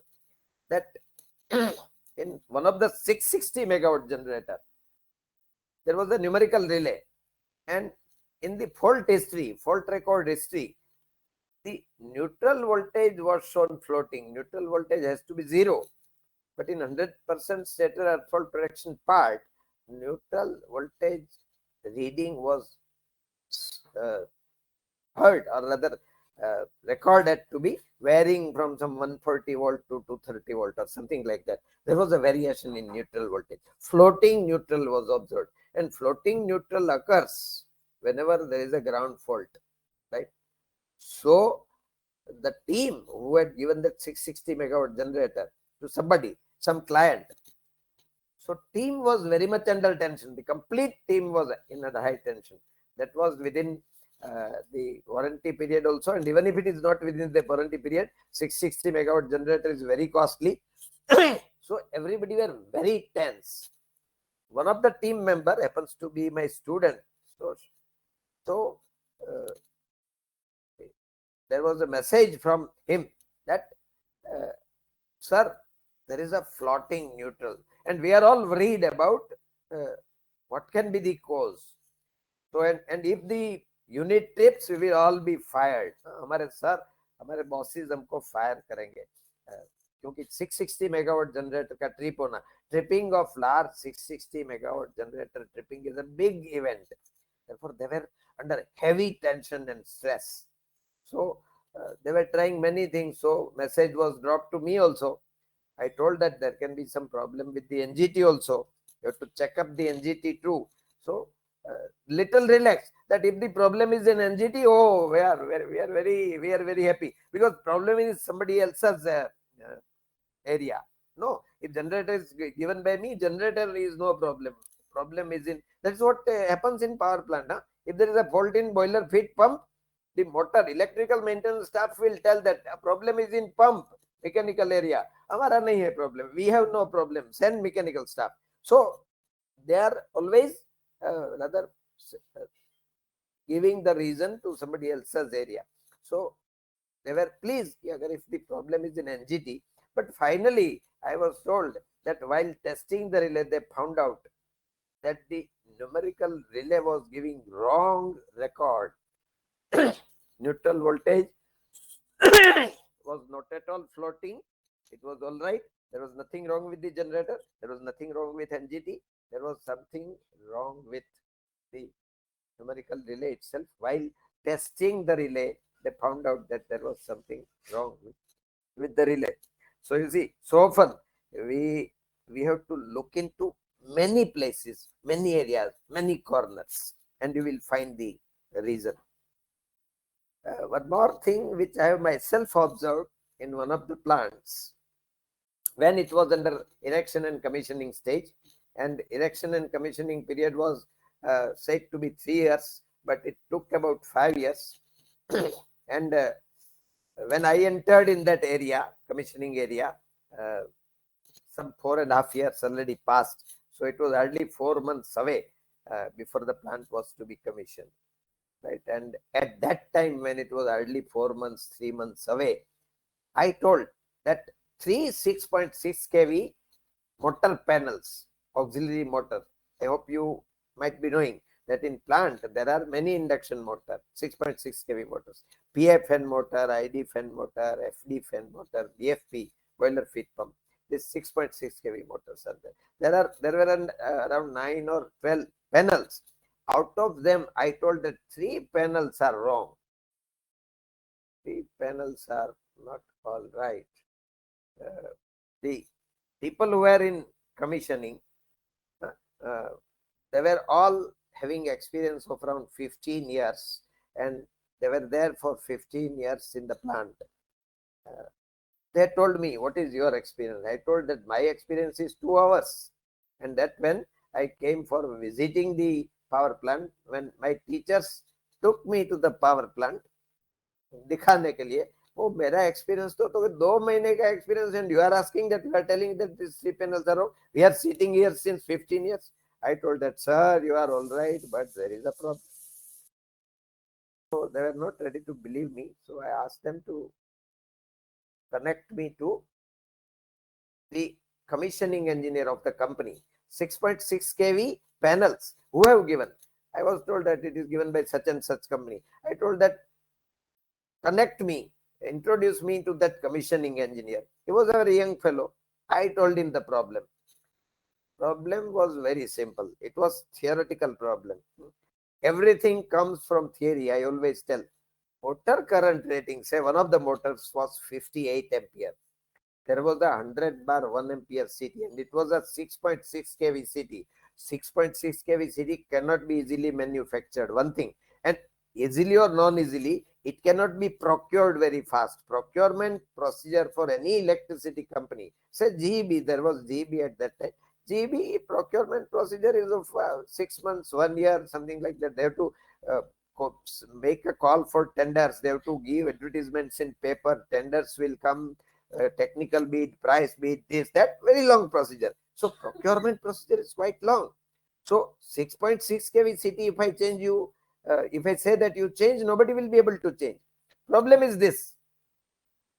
that in one of the 660 megawatt generator, there was a numerical relay, and in the fault history, fault record history, the neutral voltage was shown floating. Neutral voltage has to be 0, but in 100% stator earth fault protection part, neutral voltage reading was heard, or rather recorded to be varying from some 140 volt to 230 volt or something like that. There was a variation in neutral voltage. Floating neutral was observed, and floating neutral occurs whenever there is a ground fault, right? So the team who had given that 660 megawatt generator to somebody, some client, so team was very much under tension. The complete team was in a high tension. That was within the warranty period also, and even if it is not within the warranty period, 660 megawatt generator is very costly. So everybody were very tense. One of the team member happens to be my student. So there was a message from him that, sir, there is a floating neutral, and we are all worried about what can be the cause. So and if the unit trips, we will all be fired. हमारे sir, हमारे bosses हमको fire करेंगे, क्योंकि 660 megawatt generator का trip होना, tripping of large 660 megawatt generator tripping is a big event. Therefore, they were under heavy tension and stress. So they were trying many things. So message was dropped to me also. I told that there can be some problem with the NGT also. You have to check up the NGT too. So little relax, that if the problem is in NGT, oh, we are very happy, because problem is somebody else's area. No, if generator is given by me, generator is no problem. Problem is in, that's what happens in power plant. Huh? If there is a fault in boiler feed pump, the motor electrical maintenance staff will tell that a problem is in pump mechanical area. Hamara nahi hai problem, we have no problem, send mechanical staff. So they are always rather giving the reason to somebody else's area. So they were pleased if the problem is in NGT. But finally, I was told that while testing the relay, they found out that the numerical relay was giving wrong record. Neutral voltage was not at all floating. It was all right. There was nothing wrong with the generator. There was nothing wrong with NGT. There was something wrong with the numerical relay itself. While testing the relay, they found out that there was something wrong with the relay. So you see, so often we have to look into many places, many areas, many corners, and you will find the reason. One more thing which I have myself observed in one of the plants, when it was under erection and commissioning stage, and erection and commissioning period was said to be 3 years, but it took about 5 years. And when I entered in that area, commissioning area, some 4.5 years already passed. So it was hardly 4 months away before the plant was to be commissioned. Right. And at that time, when it was hardly 4 months, 3 months away, I told that 3 6.6 kV motor panels, auxiliary motor. I hope you might be knowing that in plant there are many induction motor, 6.6 kV motors, PI fan motor, ID fan motor, FD fan motor, BFP, boiler feed pump. This 6.6 kV motors are there. There were around 9 or 12 panels. Out of them, I told that 3 panels are wrong. 3 panels are not all right. The people who were in commissioning, they were all having experience of around 15 years, and they were there for 15 years in the plant. They told me, what is your experience? I told that my experience is 2 hours. And that when I came for visiting the power plant, when my teachers took me to the power plant दिखाने के लिए, वो मेरा experience तो 2 महीने का experience, and you are asking that, you are telling that this 3 panels are wrong. We are sitting here since 15 years. I told that, sir, you are all right, but there is a problem. So they were not ready to believe me. So I asked them to connect me to the commissioning engineer of the company. 6.6 kV panels, who have given? I was told that it is given by such and such company. I told that, connect me, introduce me to that commissioning engineer. He was a very young fellow. I told him the problem. Problem was very simple. It was theoretical problem. Everything comes from theory. I always tell. Motor current rating, say one of the motors was 58 ampere. There was a 100 bar 1 ampere CT, and it was a 6.6 kV CT. 6.6 kV CT cannot be easily manufactured. One thing, and easily or non-easily, it cannot be procured very fast. Procurement procedure for any electricity company, say GEB, there was GEB at that time. GEB procurement procedure is of 6 months, 1 year, something like that. They have to make a call for tenders. They have to give advertisements in paper. Tenders will come, technical bid, price bid, this, that, very long procedure. So procurement procedure is quite long. So 6.6 kV CT, if I change you, if I say that you change, nobody will be able to change. Problem is this,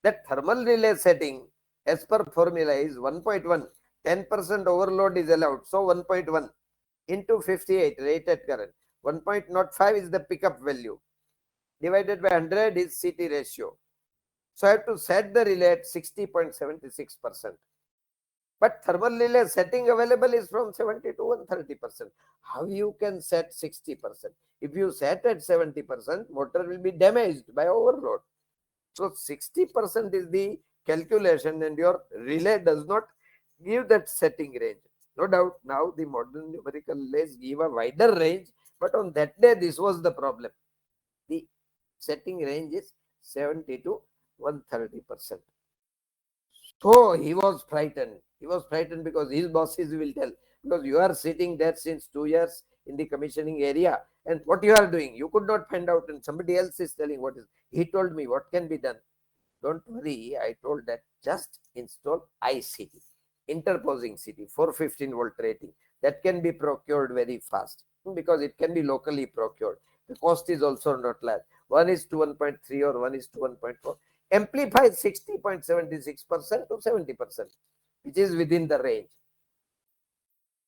that thermal relay setting as per formula is 1.1. 10% overload is allowed. So 1.1 into 58 rated current. 1.05 is the pickup value. Divided by 100 is CT ratio. So I have to set the relay at 60.76%. But thermal relay setting available is from 70 to 130%. How you can set 60%? If you set at 70%, motor will be damaged by overload. So 60% is the calculation, and your relay does not give that setting range. No doubt now the modern numerical relays give a wider range, but on that day this was the problem. The setting range is 70 to 130%. So he was frightened. He was frightened because his bosses will tell, because you are sitting there since 2 years in the commissioning area, and what you are doing, you could not find out, and somebody else is telling what is. He told me what can be done. Don't worry, I told that, just install ICT, interposing CT, 415 volt rating. That can be procured very fast because it can be locally procured. The cost is also not large. 1 is to 1.3 or 1 is to 1.4. Amplifies 60.76% to 70%, which is within the range.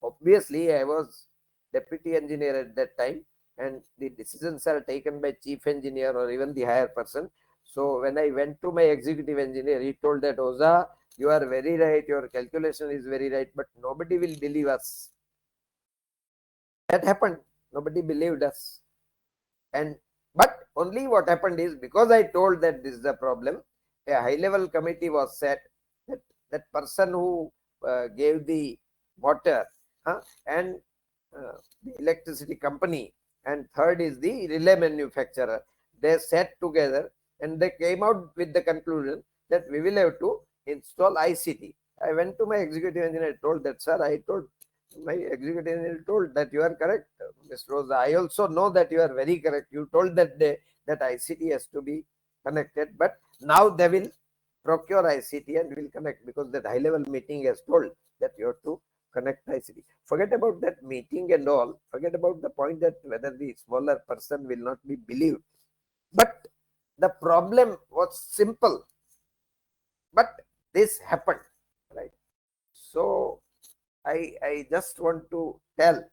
Obviously, I was deputy engineer at that time, and the decisions are taken by chief engineer or even the higher person. So when I went to my executive engineer, he told that, Oza, you are very right, your calculation is very right, but nobody will believe us. That happened. Nobody believed us. But only what happened is, because I told that this is the problem, a high-level committee was set. That person who gave the water and the electricity company, and third is the relay manufacturer. They sat together and they came out with the conclusion that we will have to install ICT. I went to my executive engineer, told that, sir, I told my executive engineer told that you are correct, Mr. Rosa. I also know that you are very correct. You told that day that ICT has to be connected, but now they will procure ICT and will connect, because that high level meeting has told that you have to connect ICT. Forget about that meeting and all. Forget about the point that whether the smaller person will not be believed. But the problem was simple. But this happened, right? So I just want to tell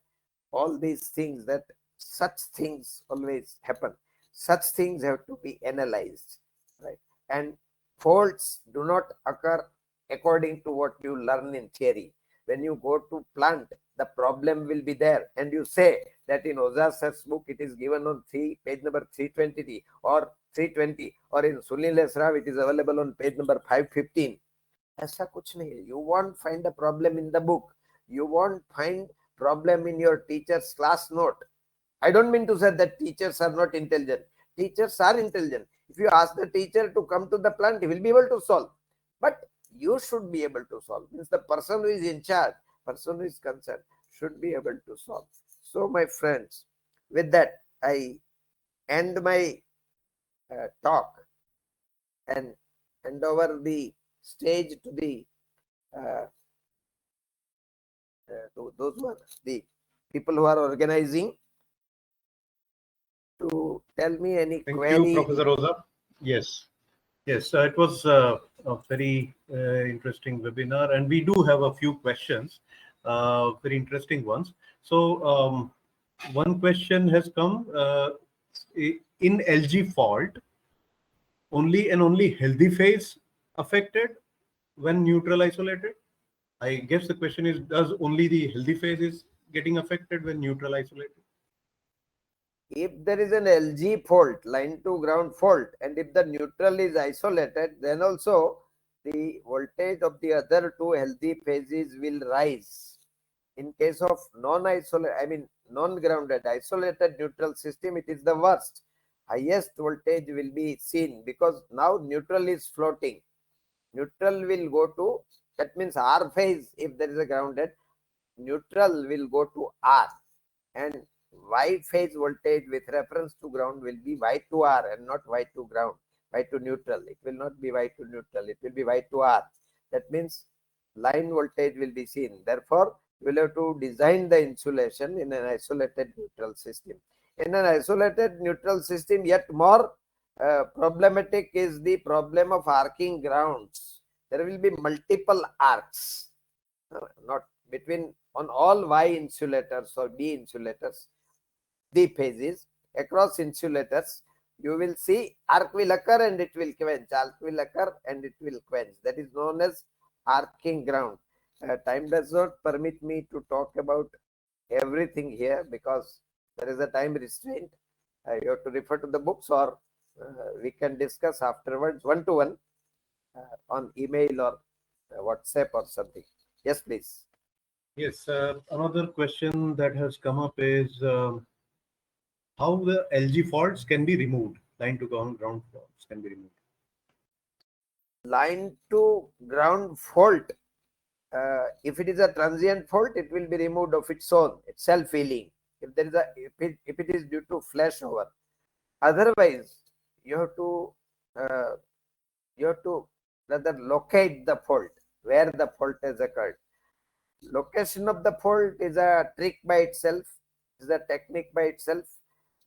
all these things that such things always happen. Such things have to be analyzed, right? And faults do not occur according to what you learn in theory. When you go to plant, the problem will be there, and you say that in Oza Sir's book it is given on page number 320 or 320, or in Sunil Esraf it is available on page number 515. ऐसा कुछ नहीं है. You won't find a problem in the book. You won't find problem in your teacher's class note. I don't mean to say that teachers are not intelligent. Teachers are intelligent. If you ask the teacher to come to the plant, he will be able to solve. But you should be able to solve. Means the person who is in charge, person who is concerned, should be able to solve. So my friends, with that, I end my talk and hand over the stage to the to those who are the people who are organizing, to tell me any Thank query. you, Professor Rosa. Yes, yes, it was a very interesting webinar, and we do have a few questions, very interesting ones. So one question has come, in LG fault, only and only healthy phase affected when neutral isolated? I guess the question is, does only the healthy phase is getting affected when neutral isolated? If there is an LG fault, line to ground fault, and if the neutral is isolated, then also the voltage of the other two healthy phases will rise. In case of non-grounded, isolated neutral system, it is the worst. Highest voltage will be seen, because now neutral is floating. Neutral will go to, that means R phase. If there is a grounded, neutral will go to R, and Y phase voltage with reference to ground will be Y to R and not Y to ground, Y to neutral. It will not be Y to neutral, it will be Y to R. That means line voltage will be seen. Therefore, you will have to design the insulation in an isolated neutral system. In an isolated neutral system, yet more problematic is the problem of arcing grounds. There will be multiple arcs, not between, on all Y insulators or D insulators, D phases, across insulators, you will see arc will occur and it will quench, arc will occur and it will quench. That is known as arcing ground. Time does not permit me to talk about everything here, because there is a time restraint. You have to refer to the books, or we can discuss afterwards one-to-one on email or WhatsApp or something. Yes, please. Yes, another question that has come up is how the LG faults can be removed, line to ground faults can be removed. Line to ground fault, if it is a transient fault, it will be removed of its own, it's self-healing. If there is a, if it is due to flashover, otherwise you have to rather locate the fault, where the fault has occurred. Location of the fault is a trick by itself, is a technique by itself,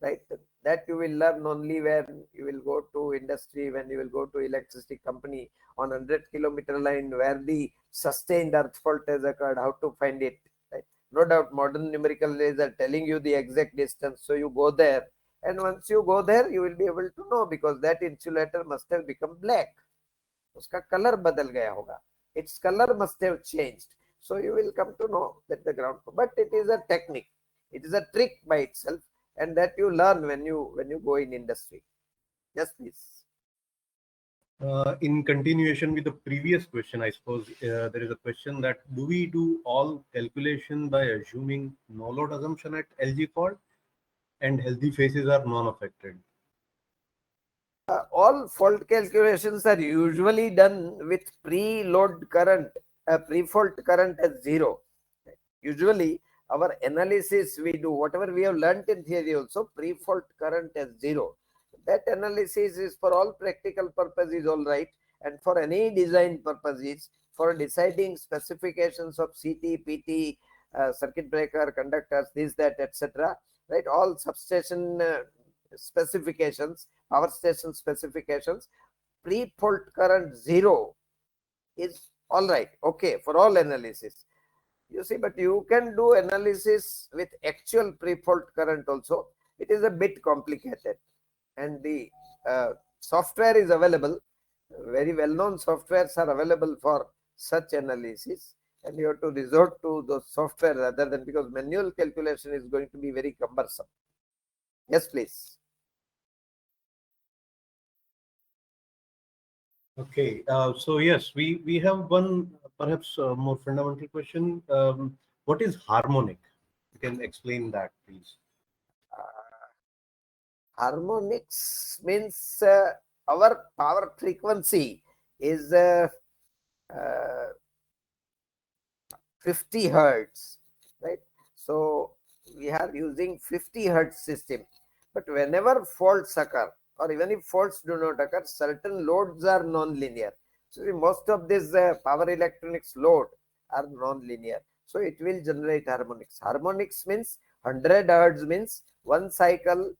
right? That you will learn only when you will go to industry, when you will go to electricity company on 100-kilometer line where the sustained earth fault has occurred, how to find it, right? No doubt modern numerical lasers are telling you the exact distance, so you go there And once you go there, you will be able to know, because that insulator must have become black. उसका colour बदल गया होगा. Its color must have changed. So you will come to know that the ground. But it is a technique. It is a trick by itself, and that you learn when you go in industry. Yes, please. In continuation with the previous question, I suppose there is a question that do we do all calculation by assuming no load assumption at LG fault and healthy phases are non-affected? All fault calculations are usually done with pre-load current, pre-fault current as 0. Usually our analysis we do, whatever we have learnt in theory also, pre-fault current as 0. That analysis is for all practical purposes all right, and for any design purposes, for deciding specifications of CT, PT, circuit breaker, conductors, this, that, etc. Right, all substation specifications, power station specifications, pre-fault current 0 is all right, okay, for all analysis. You see, but you can do analysis with actual pre-fault current also. It is a bit complicated, and the software is available. Very well-known softwares are available for such analysis, and you have to resort to the software rather than, because manual calculation is going to be very cumbersome. Yes, please. Okay, so yes, we have one perhaps more fundamental question. What is harmonic? You can explain that, please. Harmonics means our power frequency is 50 hertz, right? So we are using 50 hertz system, but whenever faults occur, or even if faults do not occur, certain loads are non-linear. So most of this power electronics load are non-linear, so it will generate harmonics. Harmonics means 100 hertz means one cycle.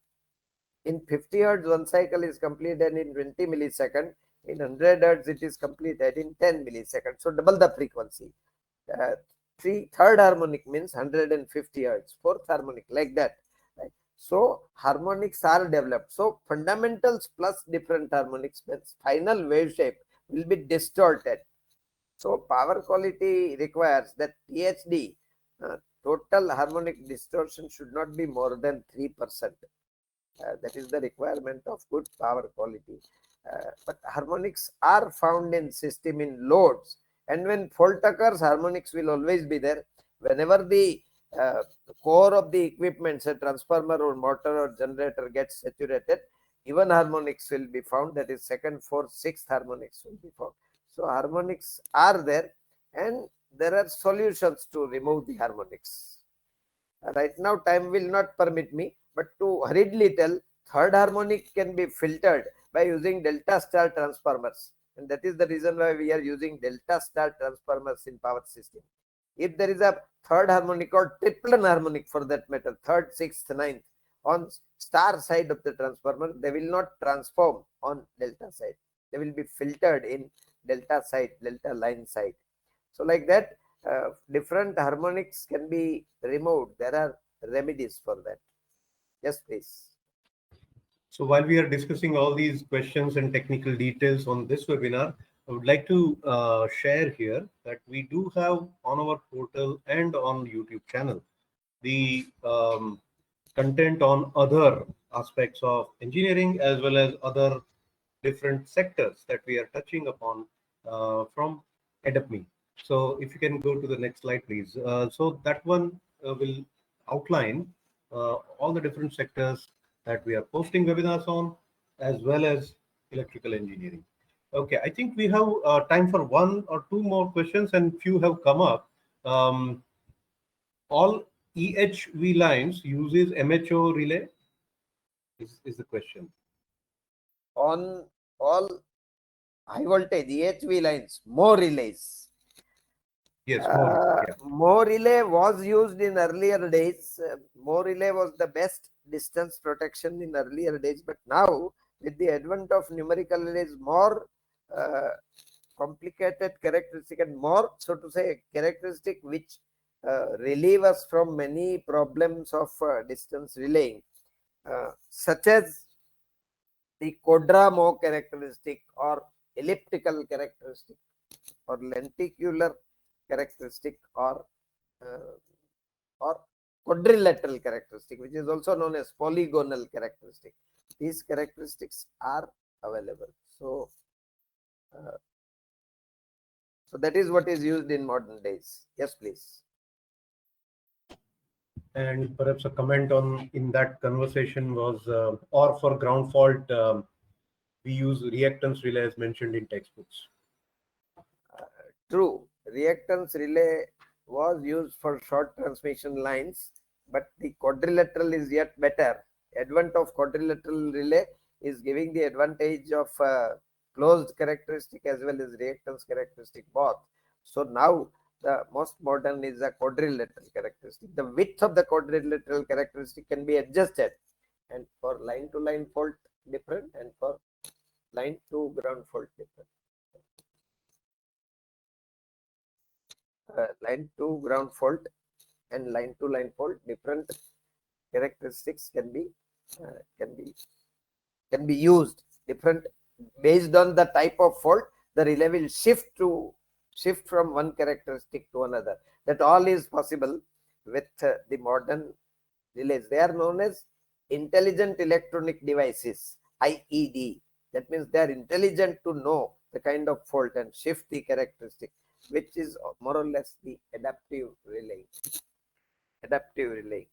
In 50 hertz, one cycle is completed in 20 milliseconds. In 100 hertz, it is completed in 10 milliseconds. So double the frequency. Third harmonic means 150 hertz. Fourth harmonic, like that. Right? So harmonics are developed. So fundamentals plus different harmonics means final wave shape will be distorted. So power quality requires that THD, total harmonic distortion, should not be more than 3%. That is the requirement of good power quality. But harmonics are found in system in loads, and when fault occurs, harmonics will always be there. Whenever the core of the equipment, say transformer or motor or generator, gets saturated, even harmonics will be found. That is second, fourth, sixth harmonics will be found. So harmonics are there, and there are solutions to remove the harmonics. Right now time will not permit me, but to hurriedly tell, third harmonic can be filtered by using delta star transformers, and that is the reason why we are using delta star transformers in power system. If there is a third harmonic or triplet harmonic for that matter, third, sixth, ninth, on star side of the transformer, they will not transform on delta side. They will be filtered in delta side, delta line side. So like that, different harmonics can be removed. There are remedies for that. Yes, please. So while we are discussing all these questions and technical details on this webinar, I would like to share here that we do have on our portal and on YouTube channel the content on other aspects of engineering as well as other different sectors that we are touching upon from ADAPME. So if you can go to the next slide, please. So that one will outline all the different sectors that we are posting webinars on, as well as electrical engineering. Okay, I think we have time for one or two more questions, and few have come up. All EHV lines uses MHO relay is the question. On all high voltage EHV lines, more relays. Yes, more. Yeah. More relay was used in earlier days. More relay was the best distance protection in earlier days, but now with the advent of numerical relays, more complicated characteristic and more, so to say, characteristic which relieve us from many problems of distance relaying. such as the Kodra-Moe characteristic or elliptical characteristic or lenticular characteristic uh, or quadrilateral characteristic, which is also known as polygonal characteristic. These characteristics are available. So, so that is what is used in modern days. Yes, please. And perhaps a comment on in that conversation was, or for ground fault, we use reactance relay as mentioned in textbooks. True, reactance relay was used for short transmission lines, but the quadrilateral is yet better. Advent of quadrilateral relay is giving the advantage of closed characteristic as well as reactance characteristic both. So now the most modern is a quadrilateral characteristic. The width of the quadrilateral characteristic can be adjusted, and for line to line fault different and for line to ground fault different. Line to ground fault and line to line fault different characteristics can be used different based on the type of fault. The relay will shift from one characteristic to another. That all is possible with the modern relays. They are known as intelligent electronic devices, IED. That means they are intelligent to know the kind of fault and shift the characteristic, which is more or less the adaptive relay. Adaptive relay.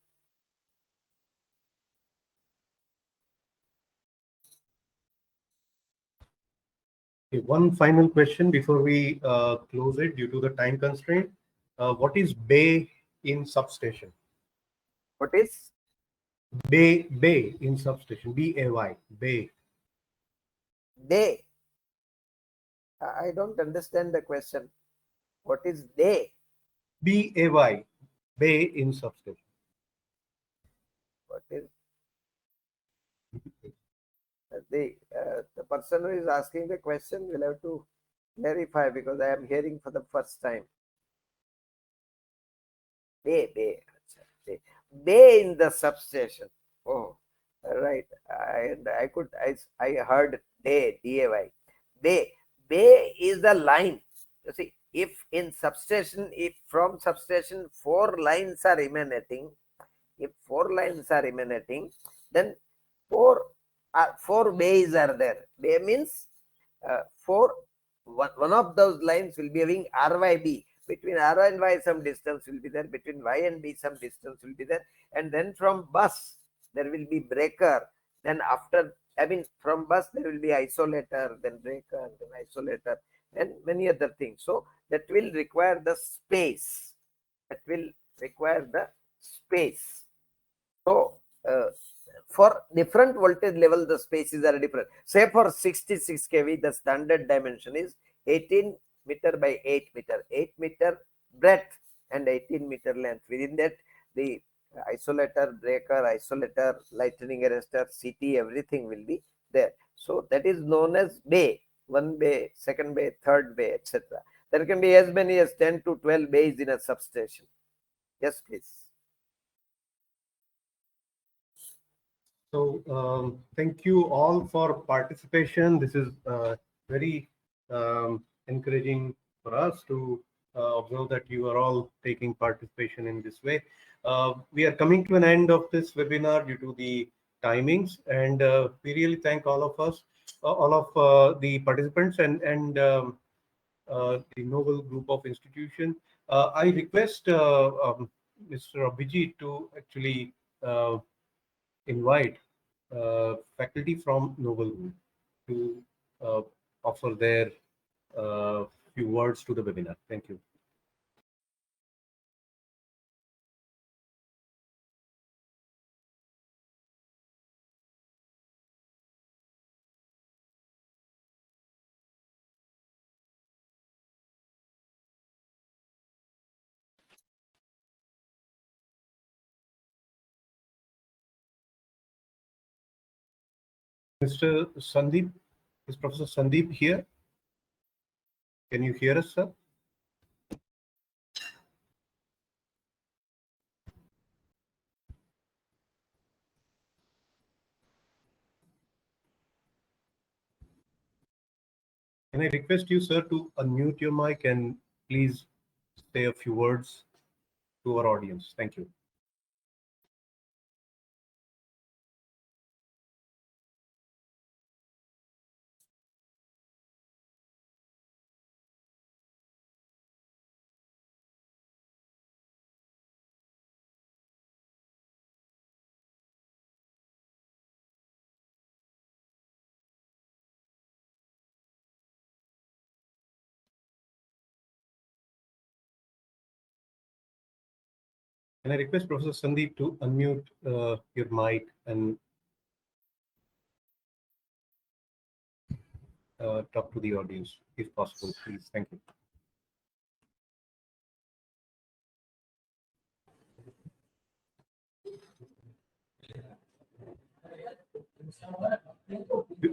Okay, one final question before we close it due to the time constraint. What is bay in substation? What is Bay in substation. BAY. Bay. day? I don't understand the question. What is day? BAY. Bay in substation. What is the person who is asking the question will have to clarify, because I am hearing for the first time. Bay in the substation. Oh, right. I heard day, DAY. Bay is the line. You see, if in substation, if from substation 4 lines are emanating, then four bays are there. Bay means one of those lines will be having RYB. Between R and Y some distance will be there, between Y and B some distance will be there, and then from bus there will be breaker. Then after, I mean, from bus there will be isolator, then breaker, then isolator, and many other things. So that will require the space. So for different voltage level, the spaces are different. Say for 66 kV, the standard dimension is 18 meter by 8 meter, 8 meter breadth and 18 meter length. Within that, the isolator, breaker, isolator, lightning arrestor, CT, everything will be there. So that is known as bay. One bay, second bay, third bay, etc. There can be as many as 10 to 12 bays in a substation. Yes, please. So thank you all for participation. This is very encouraging for us to observe that you are all taking participation in this way. We are coming to an end of this webinar due to the timings, and we really thank all of us, all of the participants and the Noble Group of Institution. I request Mr. Abhijit to actually invite faculty from Noble to offer their few words to the webinar. Thank you. Mr. Sandeep, is Professor Sandeep here? Can you hear us, sir? Can I request you, sir, to unmute your mic and please say a few words to our audience? Thank you. Can I request Professor Sandeep to unmute your mic and talk to the audience, if possible, please? Thank you.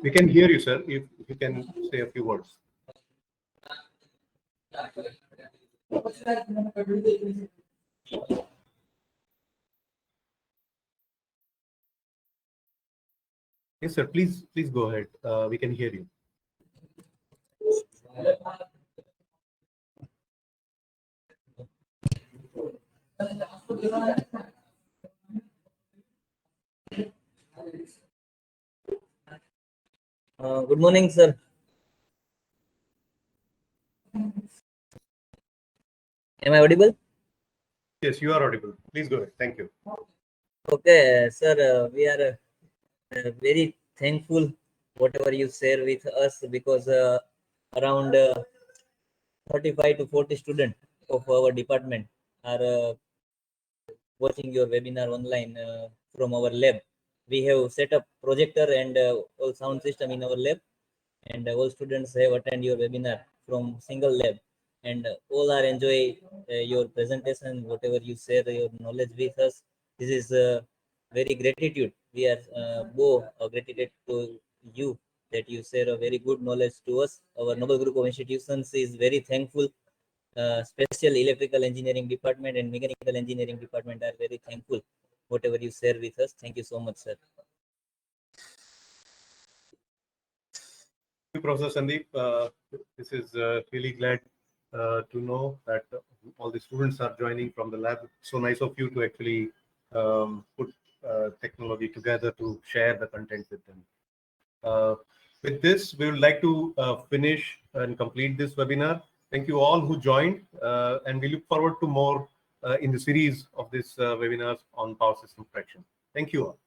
We can hear you, sir, if you can say a few words. Yes, sir, please go ahead. We can hear you. Good morning, sir. Am I audible? Yes, you are audible. Please go ahead. Thank you. Okay, sir. We are very thankful whatever you share with us, because around 35 to 40 students of our department are watching your webinar online from our lab. We have set up projector and all sound system in our lab, and all students have attended your webinar from single lab, and all are enjoy your presentation, whatever you share your knowledge with us. This is very gratitude. We are both gratitude to you that you share a very good knowledge to us. Our Noble Group of Institutions is very thankful. Special electrical engineering department and mechanical engineering department are very thankful whatever you share with us. Thank you so much, sir. Thank you, Professor Sandeep. This is really glad to know that all the students are joining from the lab. So nice of you to actually put technology together to share the content with them. With this, we would like to finish and complete this webinar. Thank you all who joined, and we look forward to more in the series of this webinars on power system correction. Thank you all.